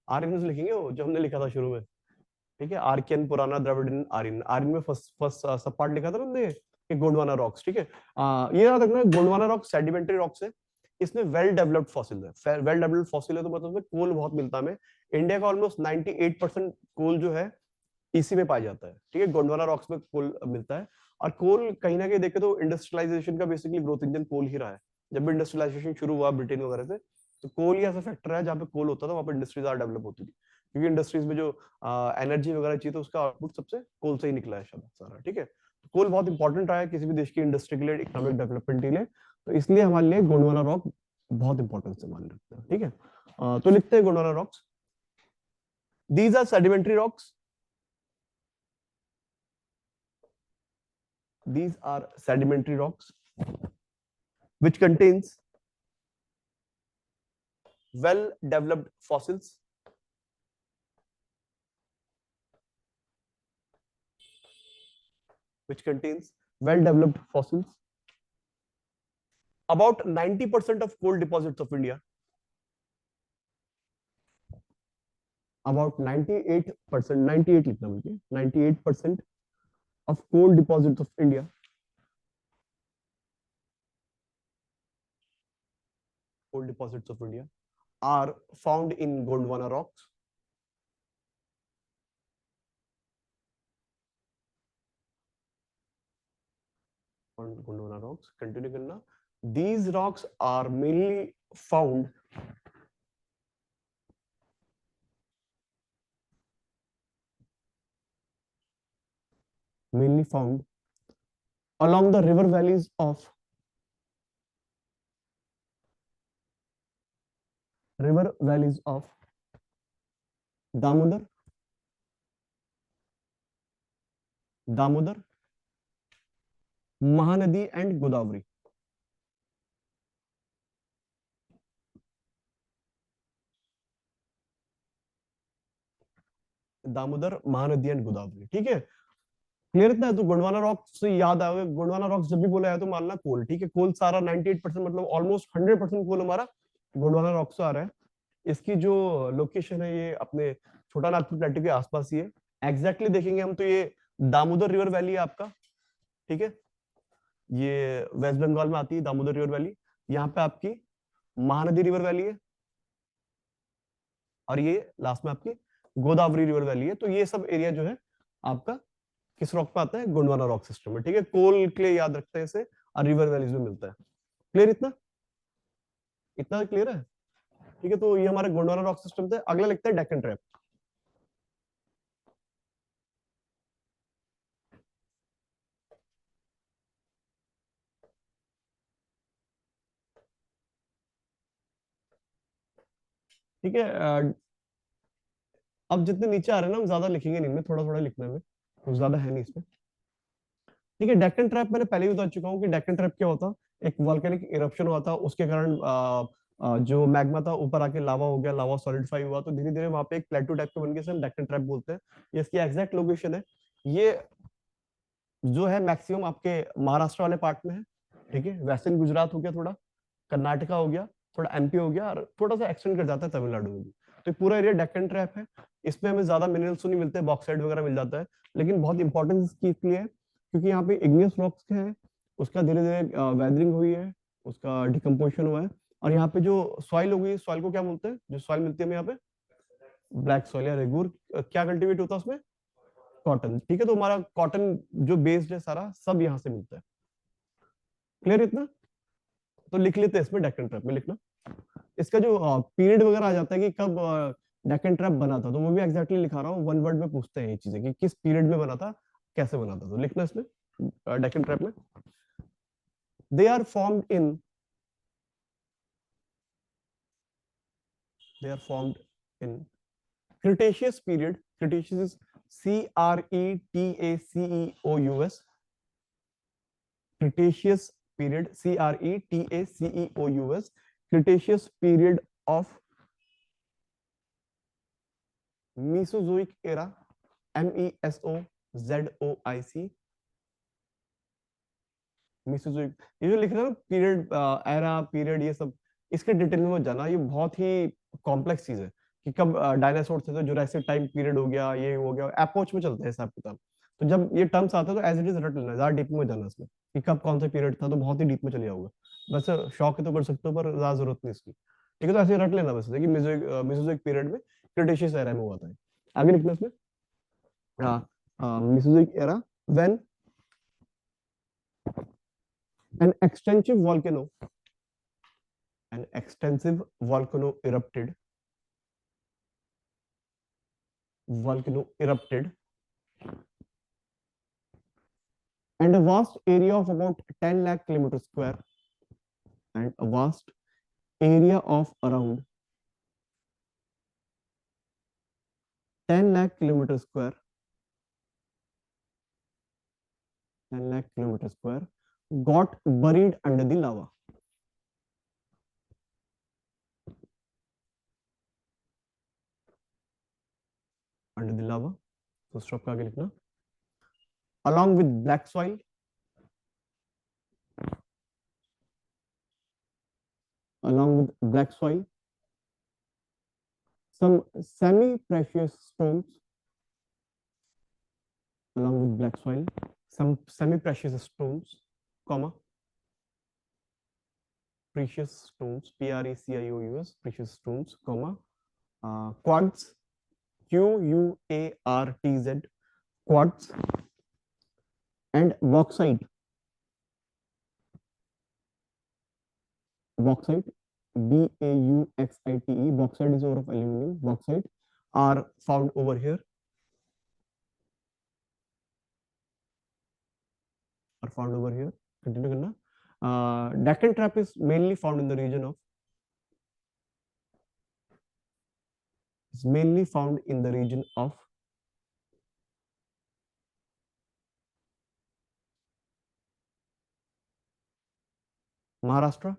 आर्यन से लिखेंगे वो जो हमने लिखा था शुरू में। ठीक है, आर्कियन, पुराना, द्रविडियन, आर्यन। आर्यन में फर्स्ट फर्स्ट सब पार्ट लिखा था ना हमने कि गोंडवाना रॉक्स। ठीक है, ये याद रखना गोंडवाना रॉक सेडिमेंट्री रॉक्स है। इसमें वेल डेवलप्ड फॉसिल है, वेल डेवलप्ड फॉसिल है तो मतलब इसमें कोल बहुत मिलता है हमें। इंडिया का ऑलमोस्ट 98% कोल जो है इसी में पाया जाता है। ठीक है, गोंडवाना रॉक्स में कोल मिलता है। और कोल कहीं ना कहीं देखे तो इंडस्ट्रियलाइजेशन का बेसिकली ग्रोथ इंजन कोल ही रहा है। जब भी इंडस्ट्रियलाइजेशन शुरू हुआ ब्रिटेन वगैरह से, तो कोल ही ऐसा फैक्टर है, जहाँ पे कोल होता था वहां पर इंडस्ट्री ज्यादा डेवलप होती थी, क्योंकि इंडस्ट्रीज में जो एनर्जी वगैरह चाहिए तो उसका आउटपुट सबसे कोल से ही निकला है शायद सारा। ठीक है, कोल बहुत इंपॉर्टेंट रहा है किसी भी देश की इंडस्ट्री के लिए, इकोनॉमिक डेवलपमेंट के लिए, तो इसलिए हमारे लिए गोंडवाना रॉक बहुत इंपॉर्टेंस से मान रखते हैं। ठीक है, तो लिखते हैं Gondwana rocks. These are sedimentary rocks, these are sedimentary rocks which contains well developed fossils, which contains well developed fossils. About 90% of coal deposits of India, about 98%, 98 लिखना मुझे, 98% of coal deposits of India, coal deposits of India are found in Gondwana rocks. On Gondwana rocks, continue करना. These rocks are mainly found along the river valleys of Damodar, Mahanadi and Godavari. Damodar, Mahanadi and Godavari. ठीक है, clear इतना है? तो Gondwana rock से याद आया, Gondwana rock जब भी बोला है तो मानना कोल। ठीक है, कोल सारा 98% मतलब ऑलमोस्ट 100% कोल हमारा गोंडवाना रॉक से आ रहा है। इसकी जो लोकेशन है ये अपने छोटा नागपुर प्लेटू के आसपास ही है। एग्जैक्टली देखेंगे हम तो ये दामोदर रिवर वैली है आपका। ठीक है, ये वेस्ट बंगाल में आती है दामोदर रिवर वैली। यहाँ पे आपकी महानदी रिवर वैली है, और ये लास्ट में आपकी गोदावरी रिवर वैली है। तो ये सब एरिया जो है आपका किस रॉक पे आता है? गोंडवाना रॉक सिस्टम में। ठीक है, कोल के लिए याद रखते हैं इसे, और रिवर वैलीज में मिलता है। क्लियर इतना? इतना क्लियर है? ठीक है, तो ये हमारे गोंडवाना रॉक सिस्टम थे। अगला लिखते हैं डेक्कन ट्रैप। ठीक है, अब जितने नीचे आ रहे हैं ना हम ज्यादा लिखेंगे नहीं, में थोड़ा थोड़ा लिखना है, तो ज्यादा है नहीं इसमें। ठीक है, डेक्कन ट्रैप मैंने पहले ही बता चुका हूँ कि डेक्कन ट्रैप क्या होता, एक वॉल्केनिक इरप्शन हुआ था, उसके कारण जो मैग्मा था ऊपर आके लावा हो गया, लावा सॉलिडिफाई हुआ, तो धीरे धीरे वहां पे एक प्लेटो टाइप का बन गया, इसे हम डेक्कन ट्रैप बोलते हैं। ये इसकी एग्जैक्ट लोकेशन है, ये जो है मैक्सिमम आपके महाराष्ट्र वाले पार्ट में है। ठीक है, वेस्टर्न गुजरात हो गया, थोड़ा कर्नाटका हो गया, थोड़ा एमपी हो गया, और थोड़ा सा एक्सटेंड कर जाता है तमिलनाडु में भी। तो पूरा एरिया डेक्कन ट्रैप है। इसमें हमें ज्यादा मिनरल्स तो नहीं मिलते, बॉक्साइट वगैरह मिल जाता है, लेकिन बहुत इंपॉर्टेंस इसकी इसलिए है क्योंकि यहाँ पे इग्नियस रॉक्स है, उसका धीरे धीरे वेदरिंग हुई है, उसका डिकम्पोजिशन हुआ है। और यहाँ पे जो सॉइल हो गई, सॉइल को क्या बोलते हैं, जो सॉइल मिलती है हमें यहाँ पे, ब्लैक सॉइल या रेगूर। क्या कल्टीवेट होता है उसमें, कॉटन। ठीक है, तो हमारा कॉटन जो बेस्ड है सारा, सब यहाँ से मिलता है। क्लियर इतना? तो लिख लेते हैं इसमें, डेक्कन ट्रैप में लिखना। इसका जो पीरियड वगैरह आ जाता है कि कब डेक्कन ट्रैप बना था, तो वो भी एग्जैक्टली लिखा रहा हूँ, वन वर्ड में पूछते हैं ये चीजें कि किस पीरियड में बना था, कैसे बना था, तो लिखना इसमें डेक्कन ट्रैप में। They are formed in they are formed in Cretaceous period. Cretaceous CRETACEOUS, Cretaceous period, CRETACEOUS, Cretaceous period of Mesozoic era, MESOZOIC, Mesozoic। ये जो लिख रहे हैं पीरियड, एरा, पीरियड, ये सब इसके डिटेल में मत जाना, ये बहुत ही कॉम्प्लेक्स चीज है कि कब डायनासोर थे, तो जुरासिक टाइम पीरियड हो गया, ये हो गया, एपोच में चलते हैं हिसाब किताब। तो जब ये टर्म्स आते हैं तो एज इट इज रट लेना, ज्यादा डीप में जाना इसमें कि कब कौन सा पीरियड था, तो बहुत ही डीप में चले जाओगे। वैसे शौक है तो कर सकते हो, पर ज्यादा जरूरत नहीं इसकी। ठीक है, तो ऐसे रट लेना, वैसे कि मेसोजोइक पीरियड में क्रिटेशियस एरा में हुआ था। आगे लिखना इसमें, Mesozoic era, when an extensive volcano an extensive volcano erupted and a vast area of about 10 lakh kilometers square and a vast area of around 10 lakh kilometers square 10 lakh kilometers square got buried under the lava, under the lava। तो stop का आगे लिखना, along with black soil, along with black soil, some semi precious stones, along with black soil, some semi precious stones, comma, precious stones, PRECIOUS, precious stones, comma, quartz, QUARTZ, quartz, and bauxite, bauxite, BAUXITE, bauxite is ore of aluminum, bauxite are found over here, continue करना। Deccan trap is mainly found in the region of, is mainly found in the region of Maharashtra,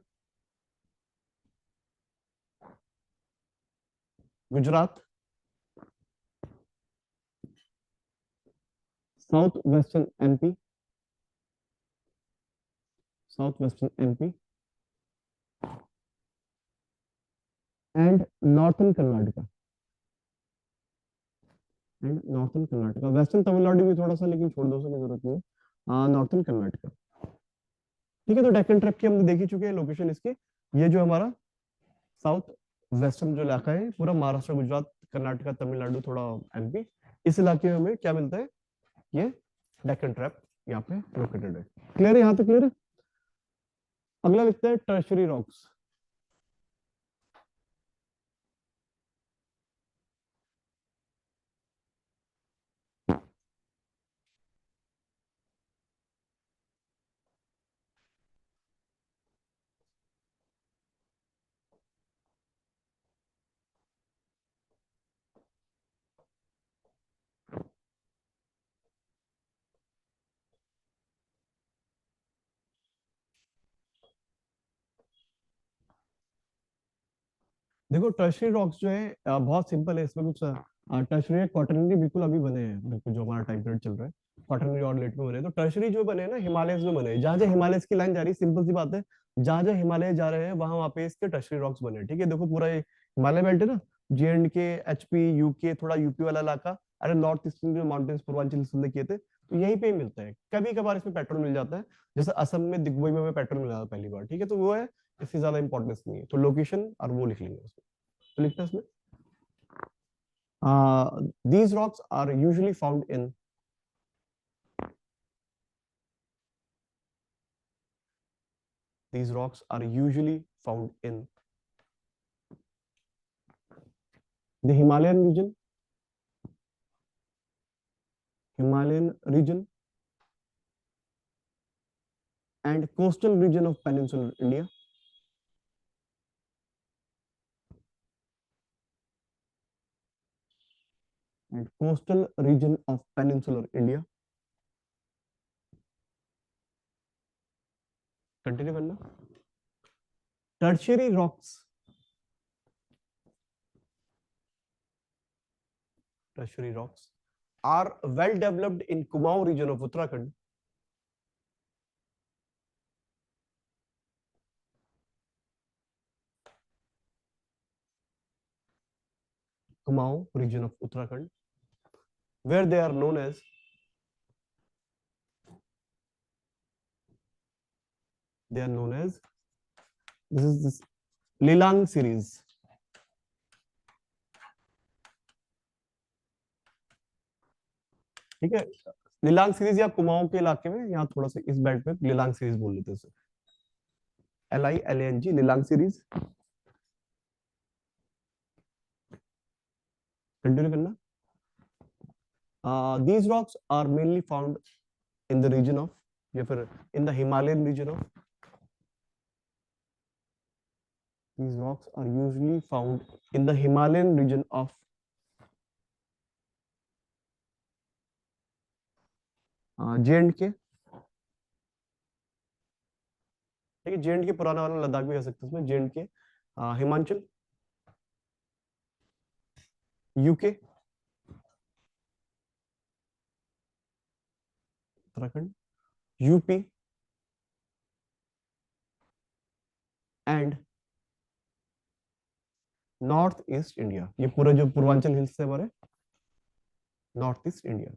Gujarat, southwestern MP, southwestern MP, and northern Karnataka, and northern Karnataka. Western Tamil Nadu भी थोड़ा सा, लेकिन छोड़ दो, उसकी जरूरत नहीं है। नॉर्थन कर्नाटका। ठीक है, तो डेक्कन ट्रैप की हमने देख ही चुके हैं लोकेशन इसकी। ये जो हमारा साउथ वेस्टर्न जो इलाका है, पूरा महाराष्ट्र, गुजरात, कर्नाटका, तमिलनाडु, थोड़ा एमपी, इस इलाके में हमें क्या मिलता है, ये डेक्कन ट्रैप यहाँ पे लोकेटेड है। क्लियर है, यहाँ तक क्लियर है? अगला लिखते हैं टर्शरी रॉक्स। देखो टर्शरी रॉक्स जो है बहुत सिंपल है, इसमें कुछ टर्शरी क्वाटरनरी बिल्कुल अभी बने हैं, बिल्कुल जो हमारा टाइम पीरियड चल रहा है क्वाटरनरी और लेट में बने हैं। तो टर्शरी जो बने हैं ना हिमालयस में बने हैं, जहां जहां हिमालयस की लाइन जा रही है, सिंपल सी बात है, जहां जहां हिमालय जा रहे हैं वहां वहां पे इसके टर्शरी रॉक्स बने हैं। ठीक है, देखो पूरा ये हिमालय बेल्ट है ना, JNK, HP, UK, थोड़ा यूपी वाला इलाका, अरे नॉर्थ ईस्टर्न जो माउंटेन्स पूर्वांचल हमने किए थे, तो यहीं पे ही मिलता है। कभी कभार इसमें पेट्रोल मिल जाता है, जैसे असम में दिग्बोई में हमें पेट्रोल मिला था पहली बार। ठीक है, तो वो है, इससे ज्यादा इंपॉर्टेंस नहीं है, तो लोकेशन और वो लिख लेंगे उसमें। तो लिखते हैं इसमें these rocks are usually found in these rocks are usually found in the Himalayan region and coastal region of peninsular India. And coastal region of peninsular India. Continue करना. Tertiary rocks are well developed in Kumaon region of Uttarakhand. Kumaon region of Uttarakhand, where they are known as this is this Lilang series. ठीक है, लिलांग series या कुमाऊं के इलाके में, यहाँ थोड़ा सा इस बेल्ट में लिलांग सीरीज बोल लेते हैं, LILANG, लिलांग सीरीज। कंटिन्यू करना। These rocks are mainly found in the region of, या फिर in the Himalayan region of, these rocks are usually found in the Himalayan region of J&K। ठीक है, J&K पुराना वाला लद्दाख भी कह सकते हैं इसमें, J&K, Himachal, UK, Uttarakhand, UP and north east India. ये पूरा जो पूर्वांचल हिल्स है हमारे, नॉर्थ ईस्ट इंडिया।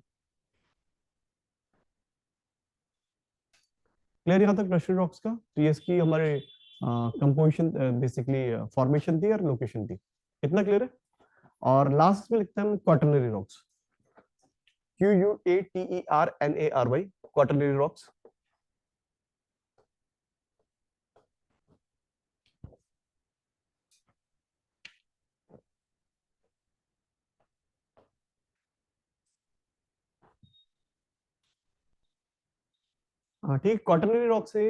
क्लियर यहाँ तक टर्शियरी रॉक्स का? तो ये इसकी हमारे कंपोजिशन, बेसिकली फॉर्मेशन थी और लोकेशन थी, इतना क्लियर है। और लास्ट में लिखते हैं हम quaternary rocks, QUATERNARY, quaternary rocks. हाँ ठीक, क्वाटरनरी रॉक से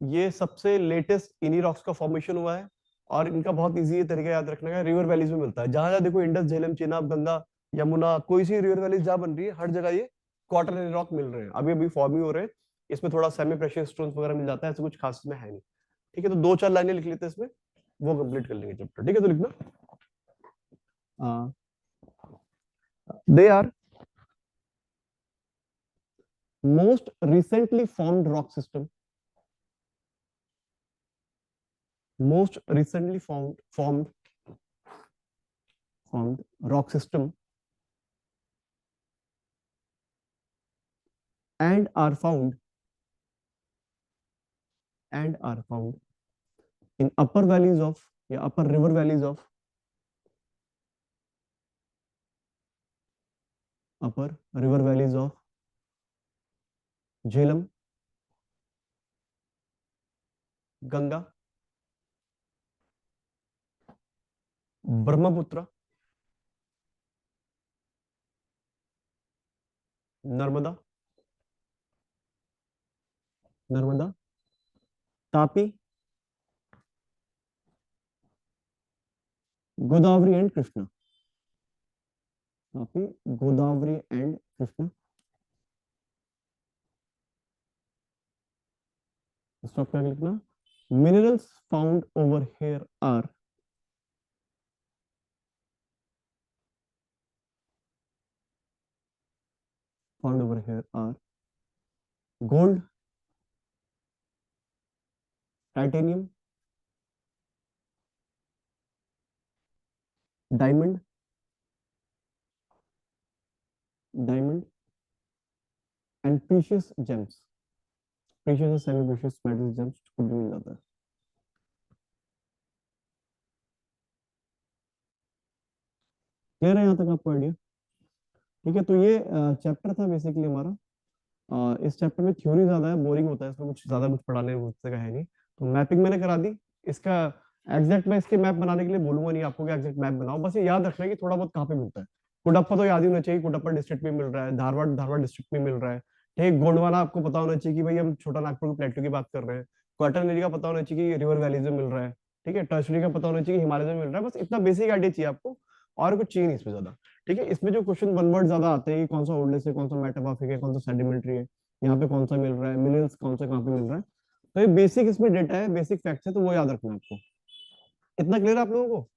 ये सबसे लेटेस्ट इन्हीं रॉक्स का फॉर्मेशन हुआ है, और इनका बहुत इजी तरीका याद रखने का, रिवर वैलीज में मिलता है। जहां जहां देखो इंडस, झेलम, चेनाब, गंगा, यमुना, कोई सी रिवर वैली जहां बन रही है, हर जगह ये क्वाटरनरी रॉक मिल रहे हैं, अभी अभी फॉर्म ही हो रहे हैं। इसमें थोड़ा सेमी प्रेशियस स्टोन्स वगैरह मिल जाता है, ऐसा कुछ खास इसमें है नहीं। ठीक है, तो दो चार लाइनें लिख लेते हैं इसमें, वो कंप्लीट कर लेंगे चैप्टर। ठीक है, तो लिखना, they are most recently formed rock system, most recently formed rock system, and are found in upper valleys of, या upper river valleys of, upper river valleys of Jhelum, Ganga, Brahmaputra, Narmada, Tapi, Godavari and Krishna, Tapi, Godavari and Krishna. Stop करके लिखना, minerals found over here are, found over here are gold, titanium, diamond, diamond and precious gems, precious और semi precious metal gems कुछ भी मिल जाता है। Clear है यहाँ तक आपको आइडिया? ठीक है, तो ये चैप्टर था बेसिकली हमारा। इस चैप्टर में थ्योरी ज्यादा है, बोरिंग होता है, इसमें कुछ ज्यादा कुछ पढ़ाने मुझसे का है नहीं। तो मैपिंग मैंने करा दी। इसका एग्जैक्ट मैं इसके मैप बनाने के लिए बोलूंगा नहीं आपको कि एग्जैक्ट मैप बनाओ, बस ये याद रखना है कि थोड़ा बहुत कहाँ पे मिलता है। कुडप्पा तो याद ही होना चाहिए, कुडप्पा डिस्ट्रिक्ट में मिल रहा है, धारवाड़ धारवाड़ डिस्ट्रिक्ट में मिल रहा है। ठीक, गोंडवाना आपको पता होना चाहिए कि भाई हम छोटा नागपुर के प्लेटू की बात कर रहे हैं। क्वार्टरनरी का पता होना चाहिए कि रिवर वैलीज में मिल रहा है। ठीक है, टर्शरी का पता होना चाहिए कि हिमालय में मिल रहा है। बस इतना बेसिक आइडिया चाहिए आपको, और कुछ चाहिए नहीं इसमें ज्यादा। ठीक है, इसमें जो क्वेश्चन वन वर्ड ज्यादा आते हैं कि कौन सा ओल्डेस्ट है, कौन सा मेटामॉर्फिक है, कौन सा सेडिमेंट्री है, यहाँ पे कौन सा मिल रहा है, मिनरल्स कौन सा कहाँ पे मिल रहा है। तो ये बेसिक इसमें डेटा है, बेसिक फैक्ट्स है, तो वो याद रखना है आपको। इतना क्लियर है आप लोगों को?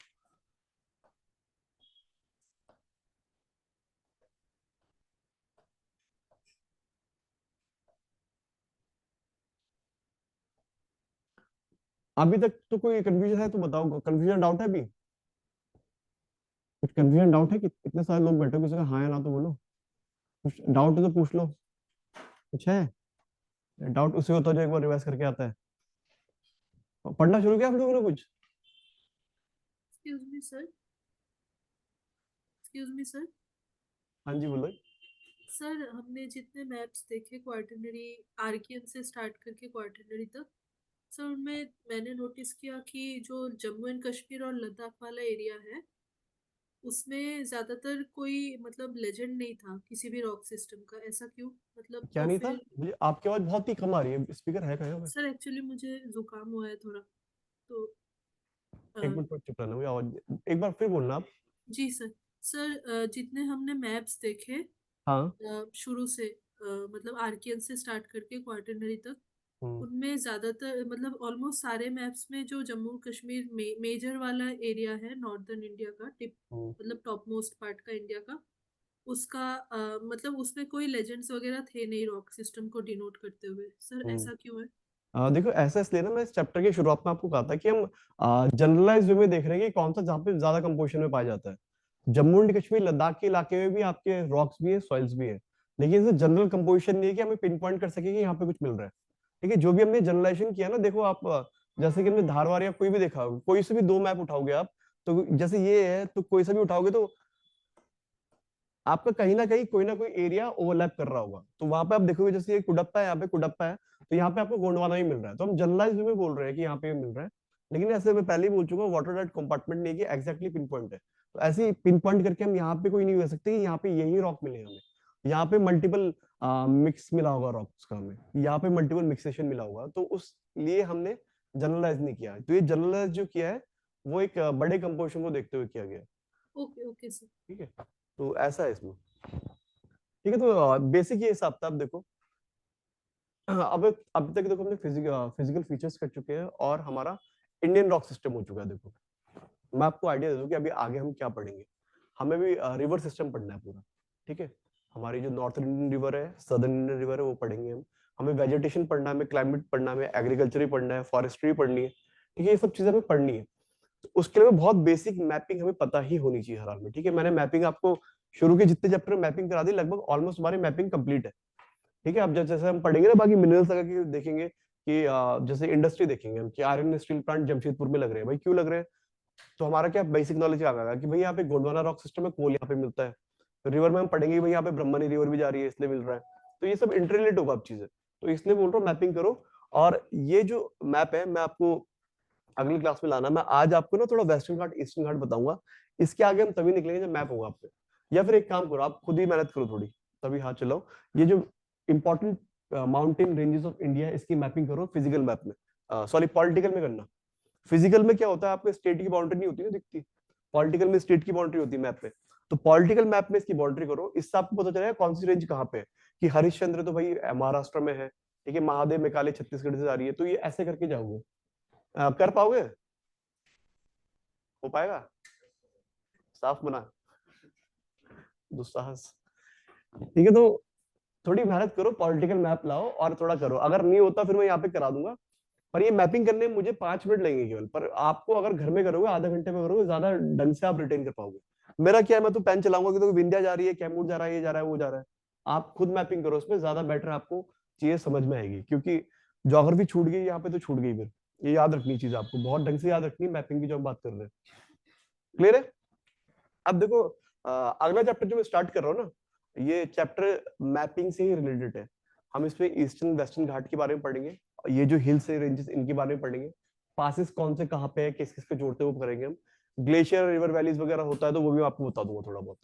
अभी तक तो कोई कंफ्यूजन है तो बताओ, कंफ्यूजन डाउट है अभी? कुछ कंफ्यूजन डाउट है कि इतने सारे लोग बैठे हो, किसी का हाँ या ना तो बोलो। कुछ डाउट है तो पूछ लो। कुछ है डाउट? उसी होता है जो एक बार रिवाइज करके आता है। पढ़ना शुरू किया आप लोगों ने कुछ? Excuse me sir, excuse me sir. हाँ जी बोलो। सर हमने जितने मैप्स देखे क्वार्टरनरी, आर्कियन से स्टार्ट करके क्वार्टरनरी तक, सर उनमें मैंने नोटिस किया कि जो जम्मू एंड कश्मीर और लद्दाख वाला एरिया है, उसमें ज्यादातर कोई मतलब लेजेंड नहीं था किसी भी रॉक सिस्टम का। ऐसा क्यों? मतलब क्या तो नहीं था? फिर मुझे आपकी आवाज बहुत ही कम आ रही है, स्पीकर है कहाँ पे? सर एक्चुअली मुझे जुकाम हुआ है थोड़ा, तो अ, एक मिनट पर चुप रहना, मुझे आवाज एक बार फिर बोलना आप। जी सर। सर जितने हमने मैप्स देखे हाँ। शुरू से, मतलब आर्कियन से स्टार्ट करके क्वार्टरनरी तक, हम्म। उनमें ज्यादातर मतलब ऑलमोस्ट सारे मैप्स में जो जम्मू कश्मीर मेजर वाला एरिया है, नॉर्दर्न इंडिया का टिप, हम्म। मतलब टॉप मोस्ट पार्ट का इंडिया का, उसका मतलब उसमें कोई लेजेंड्स वगैरह थे नहीं रॉक सिस्टम को डिनोट करते हुए। सर हम्म। ऐसा क्यों है? देखो ऐसा इसलिए ना, मैं इस चैप्टर के शुरुआत में आपको कहा था कि हम जनरलाइज वे में देख रहे हैं कि कौन सा जहाँ पे ज्यादा कंपोजिशन में पाया जाता है। जम्मू एंड कश्मीर लद्दाख के इलाके में भी आपके रॉक्स भी है, सॉइल्स भी है, लेकिन इसे जनरल कंपोजिशन नहीं है कि हमें पिन पॉइंट कर सके कि यहाँ पे कुछ मिल रहा है। ठीक है, जो भी हमने जनरलाइजेशन किया ना, देखो आप जैसे कि हमने धारवाड़ या कोई भी देखा होगा, कोई से भी दो मैप उठाओगे आप, तो जैसे ये है तो कोई सा भी उठाओगे तो आपका कहीं ना कोई एरिया ओवरलैप कर रहा होगा। तो वहां पे आप देखोगे जैसे ये कुडप्पा है, यहाँ पे कुडप्पा है, तो यहाँ पे आपको गोंडवाना ही मिल रहा है, तो हम जनरलाइज में बोल रहे हैं कि यहाँ पे मिल रहा है। लेकिन ऐसे मैं पहले ही बोल चुका हूँ, वाटर डाइट कंपार्टमेंट नहीं है कि एग्जैक्टली पिन पॉइंट है। तो ऐसे पिन पॉइंट करके हम यहाँ पे कोई नहीं कह सकते कि यहाँ पे यही रॉक मिले हमें। यहाँ पे मल्टीपल मिक्स मिला होगा रॉक्स का, हमें यहाँ पे मल्टीपल मिक्सेशन मिला होगा, तो उस लिए हमने जनरलाइज नहीं किया। तो ये जनरलाइज जो किया है वो एक बड़े कंपोजिशन को देखते हुए किया गया है। Okay okay sir. ठीक है, तो ऐसा है इसमें। ठीक है, तो बेसिक ये हिसाब था। अब देखो, अब तक देखो हमने फिजिकल फीचर्स कर चुके हैं और हमारा इंडियन रॉक सिस्टम हो चुका है। देखो मैं आपको आइडिया दे दूं कि अभी आगे हम क्या पढ़ेंगे। हमें भी रिवर सिस्टम पढ़ना है पूरा। ठीक है, हमारी जो नॉर्थन इंडियन रिवर है, सदर्न इंडियन रिवर है, वो पढ़ेंगे हम। हमें वेजिटेशन पढ़ना है, हमें क्लाइमेट पढ़ना है, हमें एग्रीकल्चर ही पढ़ना है, फॉरेस्ट्री पढ़नी है। ठीक है, ये सब चीजें हमें पढ़नी है। तो उसके लिए बहुत बेसिक मैपिंग हमें पता ही होनी चाहिए हर हाल में। ठीक है, मैंने मैपिंग आपको शुरू के जितने चैप्टर में मैपिंग करा दी, लगभग ऑलमोस्ट हमारी मैपिंग कंप्लीट है। ठीक है, अब जैसे हम पढ़ेंगे ना बाकी मिनरल्स लगा के देखेंगे कि जैसे इंडस्ट्री देखेंगे हम कि आयरन स्टील प्लांट जमशेदपुर में लग रहे हैं, भाई क्यों लग रहे हैं? तो हमारा क्या बेसिक नॉलेज आ गया कि भाई यहाँ पे गोंडवाना रॉक सिस्टम है, कोल यहाँ पे मिलता है। रिवर में हम पढ़ेंगे भाई यहाँ पे ब्रह्मणी रिवर भी जा रही है, इसलिए मिल रहा है। तो ये सब इंटररिलेट होगा अब चीजें। तो इसलिए बोल रहा हूँ मैपिंग करो। और ये जो मैप है मैं आपको अगली क्लास में लाना। मैं आज आपको ना थोड़ा वेस्टर्न घाट ईस्टर्न घाट बताऊंगा। इसके आगे हम तभी निकलेंगे जब मैप होगा आप पे। या फिर एक काम करो, आप खुद ही मेहनत करो थोड़ी, तभी हाथ चलाओ। ये जो important mountain ranges of India है, इसकी मैपिंग करो फिजिकल मैप में, सॉरी पॉलिटिकल में करना। फिजिकल में क्या होता है, आपको स्टेट की बाउंड्री नहीं होती ना दिखती, पॉलिटिकल में स्टेट की बाउंड्री होती है मैप पे। तो पॉलिटिकल मैप में इसकी बाउंड्री करो, इससे आपको पता चलेगा कौन सी रेंज कहाँ पे है। कि हरिश्चंद्र तो भाई महाराष्ट्र में है, ठीक है, महादेव मेकाले छत्तीसगढ़ से आ रही है, तो ये ऐसे करके जाओगे। कर पाओगे? हो पाएगा? साफ बना दुस्साहस। ठीक है, तो थोड़ी मेहनत करो, पॉलिटिकल मैप लाओ और थोड़ा करो, अगर नहीं होता फिर मैं यहाँ पे करा दूंगा। पर ये मैपिंग करने में मुझे 5 मिनट लगेंगे केवल, पर आपको अगर घर में करोगे आधा घंटे में करोगे, ज्यादा ढंग से आप रिटेन कर पाओगे। मेरा क्या है, मैं तो पेन चलाऊंगा कि तो विंध्या जा रही है, कैमूर जा रहा है, ये जा रहा है, वो जा रहा है। आप खुद मैपिंग करो उसमें, ज्यादा बेटर आपको चीजें समझ में आएगी, क्योंकि ज्योग्राफी छूट गई यहाँ पे तो छूट गई फिर। ये याद रखनी चीज आपको बहुत ढंग से याद रखनी है मैपिंग की जो हम बात कर रहे हैं। क्लियर है? अब देखो अगला चैप्टर जो मैं स्टार्ट कर रहा हूँ ना, ये चैप्टर मैपिंग से ही रिलेटेड है। हम इसमें ईस्टर्न वेस्टर्न घाट के बारे में पढ़ेंगे, ये जो हिल्स है रेंजेस इनके बारे में पढ़ेंगे, पासिस कौन से कहाँ पे है, किस किस को जोड़ते हैं वो करेंगे हम। ग्लेशियर रिवर वैलीज वगैरह होता है तो वो भी मैं आपको बता दूंगा थोड़ा बहुत।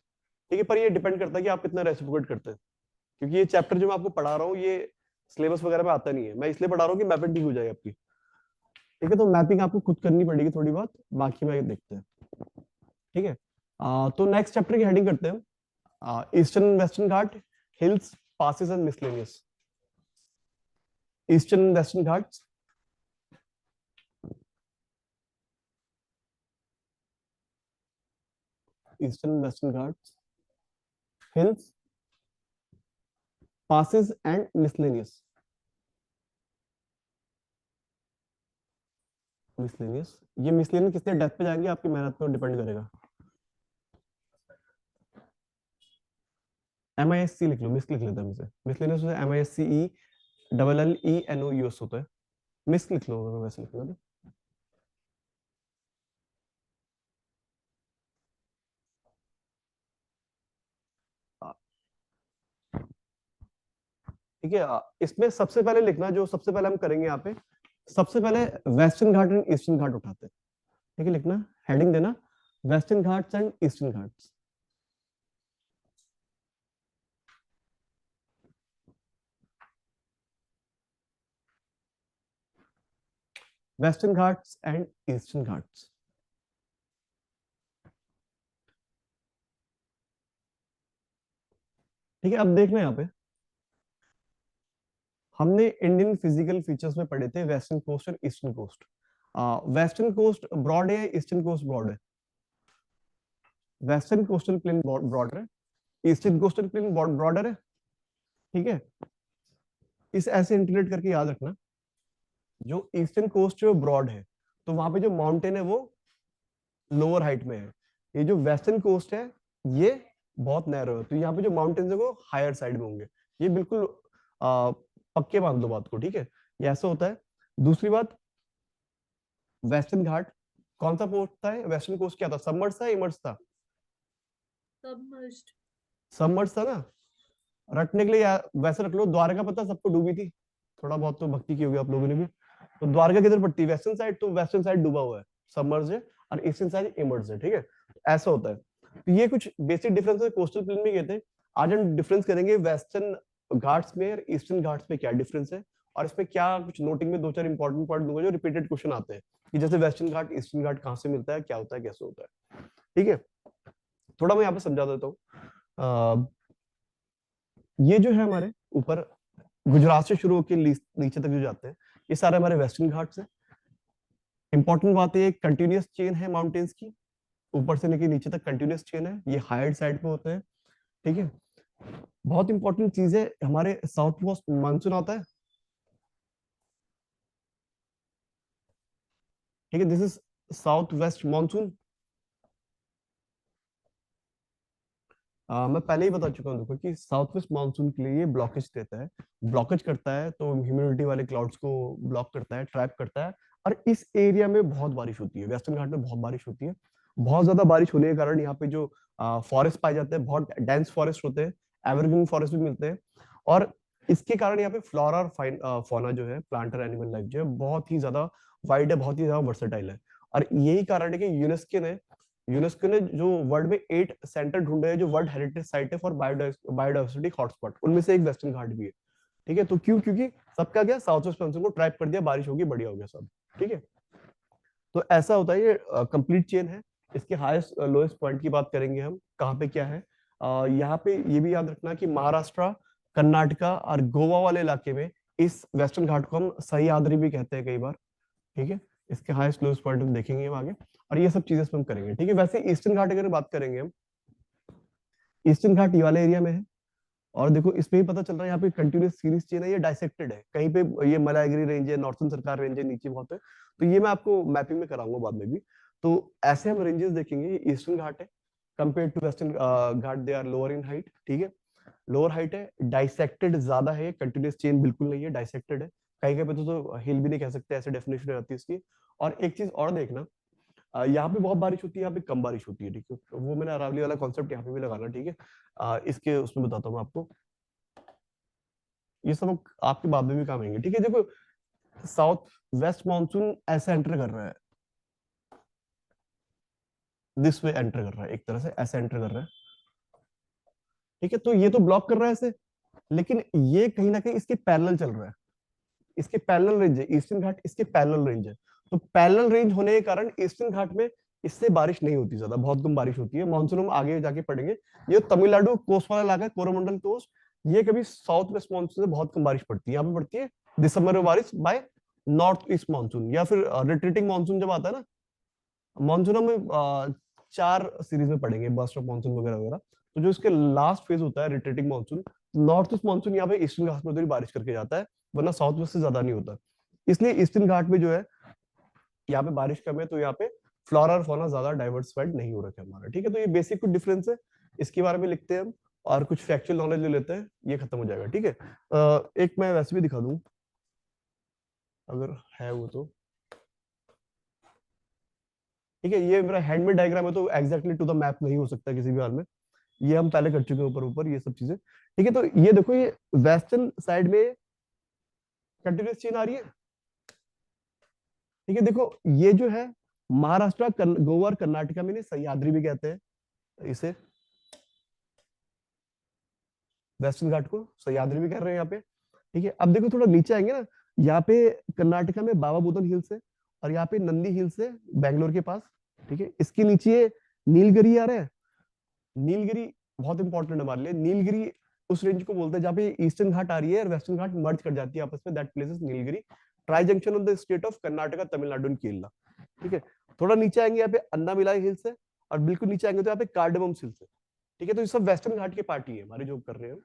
ठीक है, पर ये डिपेंड करता है कि आप कितना रेसिप्रोकेट करते हैं, क्योंकि ये चैप्टर जो मैं आपको पढ़ा रहा हूँ ये सिलेबस वगैरह में आता नहीं है, मैं इसलिए पढ़ा रहा हूँ कि मैपिंग ठीक हो जाए आपकी। ठीक है, तो मैपिंग आपको खुद करनी पड़ेगी थोड़ी बहुत, बाकी मैं देखते हैं। ठीक है, तो नेक्स्ट चैप्टर की हेडिंग करते हैं eastern western Ghat, hills, passes and miscellaneous। Eastern western Ghats, eastern western Ghats, hills, passes and miscellaneous। Miscellaneous, ये मिसलेनियस कितने डेप्थ पे जाएंगे आपकी मेहनत पर डिपेंड करेगा। MISC लिख लो, मिस्क लिख लेते हैं इसे, मिसलेनियस होता है MISCE LLENOUS होता है, मिस्क लिख लो अगर वैसे लिखना तो। ठीक है, इसमें सबसे पहले लिखना, जो सबसे पहले हम करेंगे यहाँ पे, सबसे पहले वेस्टर्न घाट एंड ईस्टर्न घाट उठाते हैं। ठीक है, लिखना, हेडिंग देना western Ghats and eastern Ghats. Western Ghats and eastern Ghats. ठीक है, अब देखना यहाँ पे, हमने इंडियन फिजिकल फीचर्स में पढ़े थे वेस्टर्न कोस्ट और eastern coast. Western coast broad है, ईस्टर्न कोस्ट ब्रॉड है? वेस्टर्न कोस्टल प्लेन ब्रॉडर है, ईस्टर्न कोस्टल प्लेन ब्रॉडर है। ठीक है, इस ऐसे इंटीग्रेट करके याद रखना, जो ईस्टर्न कोस्ट जो ब्रॉड है तो वहां पे जो माउंटेन है वो लोअर हाइट में है, ये जो वेस्टर्न कोस्ट है ये बहुत नैरो है, तो यहाँ पे जो माउंटेन्स है वो हायर साइड में होंगे। ये बिल्कुल पक्के मान लो बात को। ठीक है, ये ऐसा होता है। दूसरी बात, वेस्टर्न घाट कौन सा पोस्ट था, वेस्टर्न कोस्ट क्या था, सबमर्ज था, इमर्ज था? सबमर्ज्ड। सबमर्ज था ना। रटने के लिए वैसे रख लो, द्वारका पता सबको डूबी थी, थोड़ा बहुत तो भक्ति की होगी आप लोगों ने भी। तो द्वारका किधर पड़ती है, वेस्टर्न साइड, तो वेस्टर्न साइड डूबा हुआ है, सबमर्ज है, और ईस्टर्न साइड इमर्ज है। ठीक है, ऐसा होता है। तो ये कुछ बेसिक डिफरेंस है, कोस्टल प्लेन में कहते हैं। आज हम डिफरेंस करेंगे वेस्टर्न घाट्स में और ईस्टर्न घाट्स में क्या डिफरेंस है, और इसमें क्या कुछ नोटिंग में दो चार इंपॉर्टेंट पॉइंट दूंगा जो रिपीटेड क्वेश्चन आते हैं, कि जैसे वेस्टर्न घाट ईस्टर्न घाट कहाँ से मिलता है, क्या होता है, कैसे होता है। ठीक है, थोड़ा मैं यहाँ पे समझा देता हूँ। ये जो है हमारे ऊपर गुजरात से शुरू होकर नीचे तक जो जाते हैं, ये सारे हमारे वेस्टर्न घाट्स हैं। इंपॉर्टेंट बात है, कंटिन्यूअस चेन है माउंटेन्स की, ऊपर से लेके नीचे तक कंटिन्यूअस चेन है, ये हाइड साइड पे होते हैं। ठीक है, बहुत इंपॉर्टेंट चीज है, हमारे साउथ वेस्ट मानसून आता है। ठीक है, this is south west monsoon. मैं पहले ही बता चुका हूँ देखो कि साउथ वेस्ट मानसून के लिए ये ब्लॉकेज देता है, ब्लॉकेज करता है, तो ह्यूमिडिटी वाले क्लाउड्स को ब्लॉक करता है, ट्रैप करता है, और इस एरिया में बहुत बारिश होती है, वेस्टर्न घाट में बहुत बारिश होती है। बहुत ज्यादा बारिश होने के कारण यहाँ पे जो फॉरेस्ट पाए जाते हैं, बहुत डेंस फॉरेस्ट होते हैं, एवरग्रीन फॉरेस्ट भी मिलते हैं, और इसके कारण यहाँ पे फ्लोरा और फौना जो है, प्लांट और एनिमल लाइफ जो है बहुत ही ज्यादा वाइड है, बहुत ही ज्यादा वर्सेटाइल है। और यही कारण है कि यूनेस्को ने जो वर्ल्ड में 8 सेंटर ढूंढे हैं जो वर्ल्ड हेरिटेज साइट है फॉर बायोडाइवर्सिटी हॉटस्पॉट, उनमें से एक वेस्टर्न घाट भी है। ठीक है, तो क्यों, क्योंकि सबका क्या, साउथ वेस्ट मानसून को ट्रैप कर दिया, बारिश होगी, बढ़िया हो गया सब। ठीक है, तो ऐसा होता है, ये कंप्लीट चेन है। इसके हाईएस्ट लोएस्ट पॉइंट की बात करेंगे हम, कहाँ पे क्या है। यहाँ पे ये भी याद रखना कि महाराष्ट्र, कर्नाटका और गोवा वाले इलाके में इस वेस्टर्न घाट को हम सह्याद्री भी कहते हैं कई बार। ठीक है, इसके हाईएस्ट लोएस्ट पॉइंट हम देखेंगे हम आगे, और ये सब चीजें हम करेंगे। ठीक है, वैसे ईस्टर्न घाट अगर बात करेंगे हम, ईस्टर्न घाट ये वाले एरिया में है, और देखो इसमें ही पता चल रहा है यहाँ पे कंटिन्यूस सीरीज चेन है, ये डाइसेक्टेड है, कहीं पे ये मलायगिरी रेंज है, नॉर्थन सरकार रेंज है, नीचे बहुत है, तो ये मैं आपको मैपिंग में कराऊंगा बाद में भी। तो ऐसे हम रेंजेस देखेंगे, ईस्टर्न घाट है compare to western Ghat, they are lower in height, ठीक है, लोअर हाइट है, डाइसेक्टेड ज्यादा है, कंटिन्यूस चेन बिल्कुल नहीं है, डाइसेक्टेड है, कहीं कहीं पे तो हिल भी नहीं कह सकते, ऐसे डेफिनेशन आती है इसकी। और एक चीज और देखना, यहाँ पे बहुत बारिश होती है, यहाँ पे कम बारिश होती है, ठीक है, वो मैंने अरावली वाला कॉन्सेप्ट यहाँ पे भी लगाना, ठीक है, इसके उसमें बताता हूँ आपको, ये सब आपके बाद में भी काम आएंगे, ठीक है। देखो साउथ वेस्ट मानसून ऐसे एंटर कर रहा है, दिस वे एंटर कर रहा है, एक तरह से ऐसे एंटर कर रहा है, ठीक है, तो ये तो ब्लॉक कर रहा है ऐसे, लेकिन ये कहीं ना कहीं इसके पैरेलल चल रहा है, इसके पैरेलल रेंज है, ईस्टर्न घाट इसके पैरेलल रेंज है, तो पैरेलल रेंज होने के कारण ईस्टर्न घाट में इससे बारिश नहीं होती ज्यादा, बहुत कम बारिश होती है, मानसून हम आगे जाके पढ़ेंगे। ये तमिलनाडु कोस्ट वाला इलाका है, कोरोमंडल कोस्ट, ये कभी साउथ वेस्ट मानसून से बहुत कम बारिश पड़ती है, यहाँ पे पड़ती है दिसंबर में बारिश बाय नॉर्थ ईस्ट मानसून, या फिर रिट्रीटिंग मानसून जब आता है ना, मानसून में 4 सीरीज में पढ़ेंगे, बर्स्ट ऑफ मानसून वगैरह वगैरह, तो जो इसके लास्ट फेज होता है retreating monsoon, north east monsoon यहाँ पे ईस्टर्न घाट में उधर ही बारिश करके जाता है, वरना साउथ वेस्ट से ज्यादा नहीं होता, इसलिए ईस्टर्न घाट में जो है यहाँ पे बारिश कम है, तो यहाँ पे फ्लोरा और फौना ज्यादा डाइवर्सिफाइड नहीं हो रखा है हमारा, ठीक है, तो ये बेसिक कुछ डिफरेंस है, इसके बारे में लिखते हैं हम, और कुछ फैक्चुअल नॉलेज ले लेते हैं, ये खत्म हो जाएगा, ठीक है। एक मैं वैसे भी दिखा दूं अगर है वो तो, ठीक है, ये मेरा हैंडमेड डायग्राम है, तो एग्जैक्टली टू द मैप नहीं हो सकता किसी भी हाल में, ये हम पहले कर चुके हैं ऊपर ऊपर ये सब चीजें, ठीक है, तो ये देखो ये वेस्टर्न साइड में कंटिन्यूस चेन आ रही है, ठीक है, देखो ये जो है महाराष्ट्र, गोवा और कर्नाटका में सह्याद्री भी कहते हैं इसे, वेस्टर्न घाट को सह्याद्री भी कह रहे हैं यहाँ पे, ठीक है। अब देखो थोड़ा नीचे आएंगे ना, यहाँ पे कर्नाटका में बाबा बुदन हिल्स है, और यहाँ पे नंदी हिल्स है बैंगलोर के पास, ठीक है, इसके नीचे नीलगिरी आ रहा है, नीलगिरी बहुत इंपॉर्टेंट है हमारे लिए, नीलगिरी उस रेंज को बोलते हैं जहाँ पे ईस्टर्न घाट आ रही है और वेस्टर्न घाट मर्ज कर जाती है आपस में, that place is Nilgiri, tri junction of the state of Karnataka, Tamil Nadu and Kerala, ठीक है। थोड़ा नीचे आएंगे यहाँ पे अन्नामिलाई हिल्स है, और बिल्कुल नीचे आएंगे तो यहाँ पे कार्डमम हिल्स है, ठीक है, तो ये सब वेस्टर्न घाट की पार्टी है हमारे जो कर रहे हैं।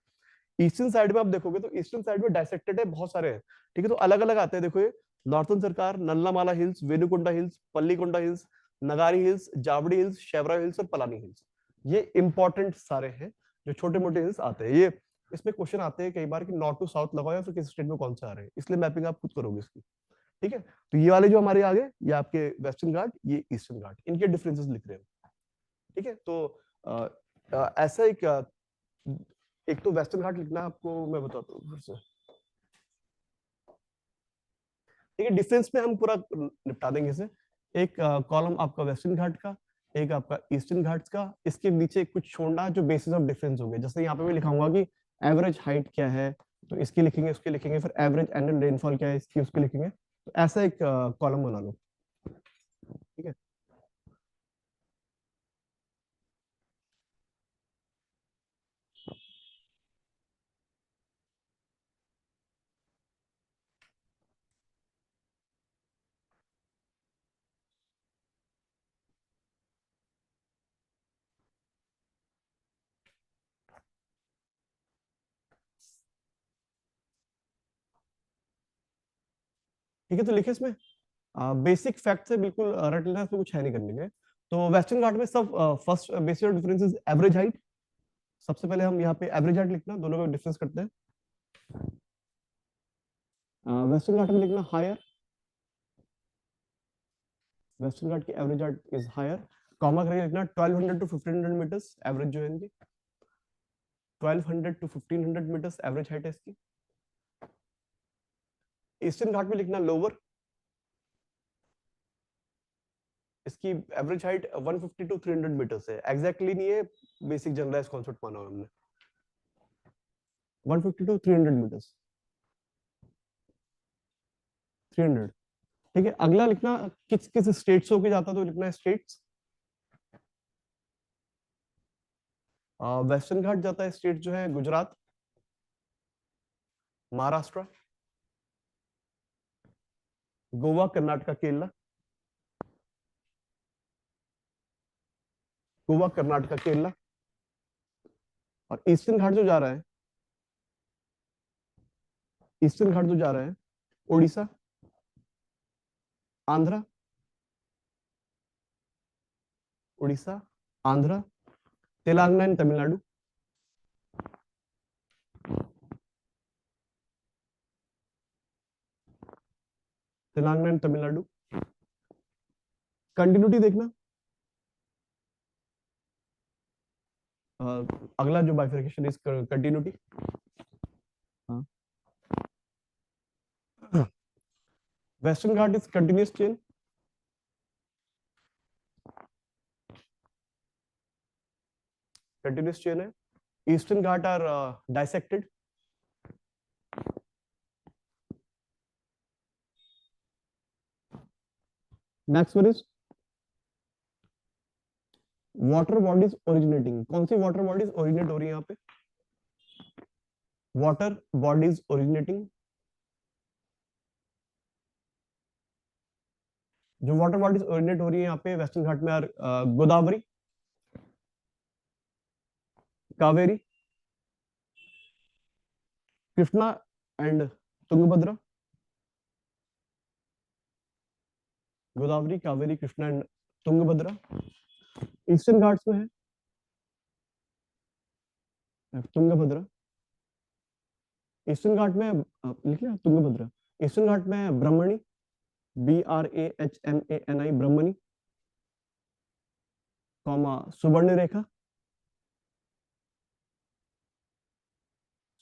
ईस्टर्न साइड में आप देखोगे तो ईस्टर्न साइड में डाइसेक्टेड है, बहुत सारे हैं, ठीक है, तो अलग अलग आते हैं, देखो ये northern Circars, Nallamala hills, Venukonda hills, Pallikonda hills, Nagari hills, Javadi hills, Shevaroy hills और पलानी हिल्स, ये इंपॉर्टेंट सारे हैं जो छोटे मोटे हिल्स आते हैं, ये इसमें क्वेश्चन आते हैं कई बार कि नॉर्थ टू साउथ लगाओ या फिर किस स्टेट में कौन से आ रहे हैं, इसलिए मैपिंग आप खुद करोगे इसकी, ठीक है। तो ये वाले जो हमारे आगे, ये आपके वेस्टर्न घाट, ये ईस्टर्न घाट, इनके डिफरेंसेस लिख रहे हैं, ठीक है। तो ऐसा एक तो वेस्टर्न घाट लिखना आपको मैं बताता हूँ फिर से, ठीक है, डिफरेंस में हम पूरा निपटा देंगे इसे, एक कॉलम आपका वेस्टर्न घाट का, एक आपका ईस्टर्न घाट्स का, इसके नीचे कुछ छोड़ना जो बेसिस ऑफ डिफरेंस हो गए, जैसे यहाँ पे मैं लिखाऊंगा कि एवरेज हाइट क्या है, तो इसकी लिखेंगे उसके लिखेंगे, फिर एवरेज एनुअल रेनफॉल क्या है इसकी उसके लिखेंगे, तो ऐसा एक कॉलम बना लो, ठीक है। ठीक है, तो लिखे इसमें बेसिक फैक्ट से बिल्कुल रट लेना, इसमें कुछ है नहीं करने के, तो वेस्टर्न घाट में सब first basic difference is average height, सबसे पहले हम यहाँ पे एवरेज हाइट लिखना, दोनों का डिफरेंस करते हैं, वेस्टर्न घाट में लिखना हायर, वेस्टर्न घाट की average height is higher, comma करके लिखना 1200 टू 1500 मीटर्स एवरेज जो है इनकी, 1200 टू 1500 मीटर्स एवरेज हाइट है इसकी। ईस्टर्न घाट में लिखना लोअर, इसकी एवरेज हाइट 150 टू 300 मीटर्स है, एग्जैक्टली नहीं है, बेसिक जनरलाइज कॉन्सेप्ट माना हमने, 150 टू 300 मीटर्स, 300, ठीक है। अगला लिखना किस किस स्टेट से होके जाता, तो लिखना है स्टेट्स, वेस्टर्न घाट जाता है स्टेट जो है गुजरात, महाराष्ट्र, गोवा, कर्नाटका, केरला, गोवा, कर्नाटका, केरला, और ईस्टर्न घाट जो जा रहा है ईस्टर्न घाट जो जा रहा है Orissa, Andhra, Orissa, Andhra, Telangana and Tamil Nadu. Telangana and Tamil Nadu. Continuity देखना, अगला जो bifurcation is continuity. Western Ghat is continuous chain, continuous chain है। Eastern Ghat are dissected. Next one is water bodies originating. कौन सी वाटर बॉडीज ओरिजिनेट हो रही है यहाँ पे? वाटर बॉडीज ओरिजिनेटिंग, जो वाटर बॉडीज ओरिजिनेट हो रही है यहाँ पे वेस्टर्न घाट में are Godavari, Kaveri, Krishna and Tungabhadra. Godavari, Kaveri, Krishna and Tungabhadra eastern Ghats में है। तुंगभद्रा ईस्टर्न घाट में लिख लिया तुंगभद्रा। ईस्टर्न घाट में है ब्रह्मणी, BRAHMANI, ब्रह्मणी, कॉमा सुवर्ण रेखा,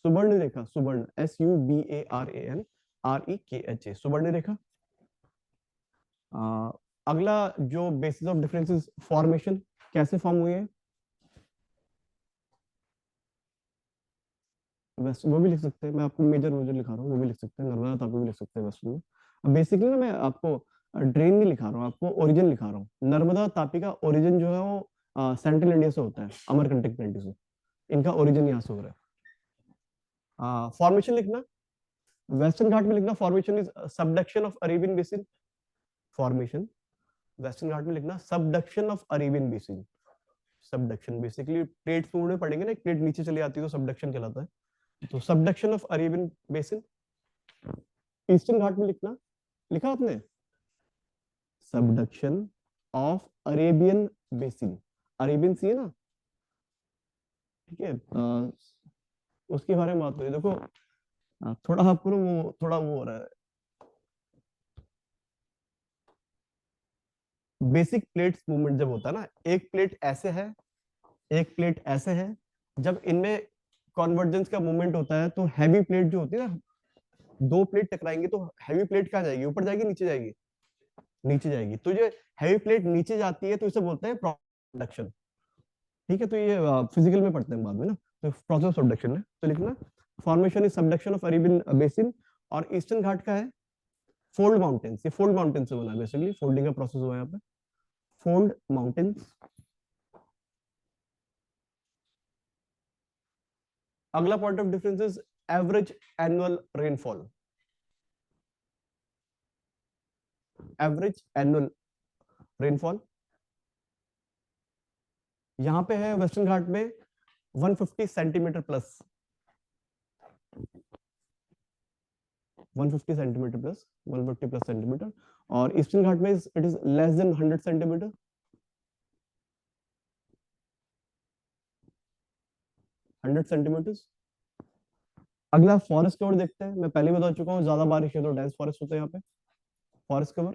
सुवर्ण रेखा, सुवर्ण SUBARANREKHA, सुवर्ण रेखा। अगला जो बेसिस ऑफ डिफरेंसेस फॉर्मेशन, कैसे फॉर्म हुई है वैसे वो भी लिख सकते हैं। मैं आपको मेजर मेजर लिखा रहा हूँ, वो भी लिख सकते हैं। नर्मदा तापी भी लिख सकते हैं वैसे में। अब बेसिकली ना मैं आपको ड्रेन नहीं लिखा रहा हूँ, आपको ओरिजिन लिखा रहा हूँ। नर्मदा तापी का ओरिजिन जो है वो सेंट्रल इंडिया से होता है, अमरकंटक प्लेटू से। इनका ओरिजिन यहाँ से हो रहा है। फॉर्मेशन लिखना, वेस्टर्न घाट में लिखना formation is subduction of Arabian basin. Formation Western Ghat में लिखना subduction of Arabian basin. Subduction basically plates में पड़ेंगे ना, एक प्लेट नीचे चली आती है तो सबडक्शन कहलाता है। तो subduction of Arabian basin. Eastern Ghat में लिखना, लिखा आपने? Subduction of Arabian basin. Arabian sea है ना, ठीक है। उसके बारे में बात करें, देखो थोड़ा आपको वो थोड़ा वो हो रहा है। बेसिक प्लेट्स मूवमेंट जब होता है ना, एक प्लेट ऐसे है, एक प्लेट ऐसे है, जब इनमें कॉन्वर्जेंस का मूवमेंट होता है तो हैवी प्लेट जो होती है ना, दो प्लेट टकराएंगे तो हैवी प्लेट कहाँ जाएगी? ऊपर जाएगी, नीचे जाएगी? नीचे जाएगी। तो जो हैवी प्लेट नीचे जाती है तो इसे बोलते हैं प्रोडक्शन, ठीक है। तो ये फिजिकल में पढ़ते हैं बाद में ना, तो प्रोसेस ऑफ सबडक्शन है। तो लिखना formation is subduction of Arabian basin. और ईस्टर्न घाट का है फोल्ड माउंटेन्स। ये फोल्ड माउंटेन से बना है, बेसिकली फोल्डिंग का प्रोसेस हुआ है यहाँ पे, फोल्ड माउंटेन्स। अगला point of difference is average annual rainfall. Average annual rainfall यहां पे है वेस्टर्न घाट में 150 centimetre plus, 150 centimetre plus, 150 plus centimetre. और ईस्टर्न घाट में it is less than 100 centimetre, 100 centimetre. अगला फॉरेस्ट कवर देखते हैं। मैं पहले बता चुका हूँ, ज्यादा बारिश है तो डेंस फॉरेस्ट होता है यहाँ पे। फॉरेस्ट कवर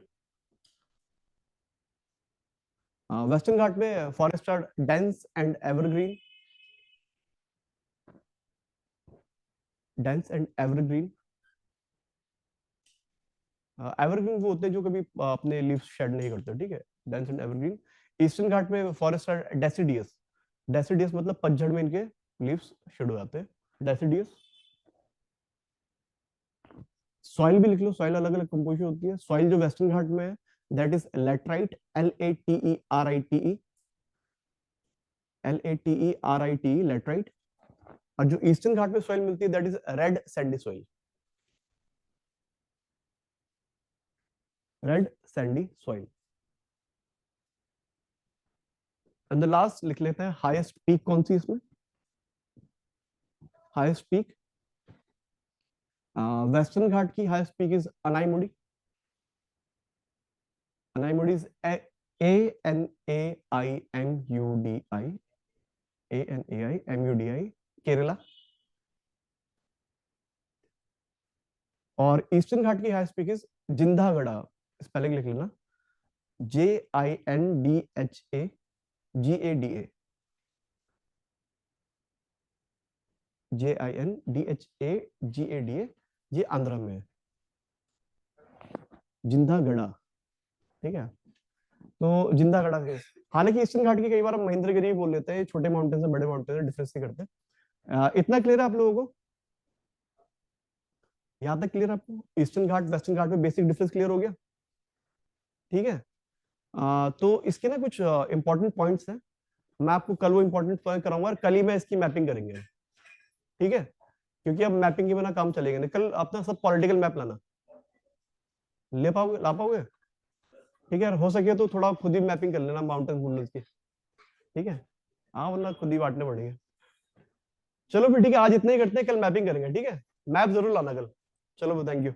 वेस्टर्न घाट में forest are dense and evergreen, dense and evergreen. Evergreen वो होते हैं जो कभी अपने लीव्स शेड नहीं करते, ठीक है, dense and evergreen. Eastern Ghat में फॉरेस्ट आर डेसिडियस, डेसिडियस मतलब पतझड़ में इनके लीव्स शेड हो जाते हैं, डेसिडियस। सॉइल भी लिख लो, सॉइल अलग अलग कंपोजिशन होती है। सॉइल जो वेस्टर्न घाट में है that is laterite, LATERITE, LATERITE, laterite. और जो ईस्टर्न घाट में सॉइल मिलती है that is red Sandy soil, red Sandy soil. And the last लिख लेते हैं हाईएस्ट पीक कौन सी इसमें? हाईएस्ट पीक वेस्टर्न घाट की highest peak is Anaimudi. Anaimudi is ANAIMUDI Kerala. और ईस्टर्न घाट की हाईएस्ट पीक इज जिंदागढ़ा. स्पेलिंग लिख लेना, JINDHAGADA. JINDHAGADA. ये आंध्रा में है, जिंदागढ़ा. ठीक है, तो जिंदागढ़ा के. हालांकि ईस्टर्न घाट की कई बार हम महेंद्रगिरी बोल लेते हैं, छोटे माउंटेन से बड़े माउंटेन से डिफरेंस नहीं करते. इतना क्लियर है आप लोगों को? यहां तक क्लियर आपको? ईस्टर्न घाट वेस्टर्न घाट में बेसिक डिफरेंस क्लियर हो गया? ठीक है. तो इसके ना कुछ इंपॉर्टेंट पॉइंट्स हैं, मैं आपको कल वो इंपॉर्टेंट पॉइंट कराऊंगा और कल ही मैं इसकी मैपिंग करेंगे. ठीक है, क्योंकि अब मैपिंग के बिना काम चलेगा नहीं. कल अपना सब पॉलिटिकल मैप लाना. ले पाओगे? ला पाओगे? ठीक है, हो सके तो थोड़ा खुद ही मैपिंग कर लेना माउंटेन वुडलैंड्स की. ठीक है, हाँ, वरना खुद ही बांटने पड़ेंगे. चलो फिर ठीक है, आज इतना ही करते हैं, कल मैपिंग करेंगे. ठीक है, मैप जरूर लाना कल. चलो, थैंक यू.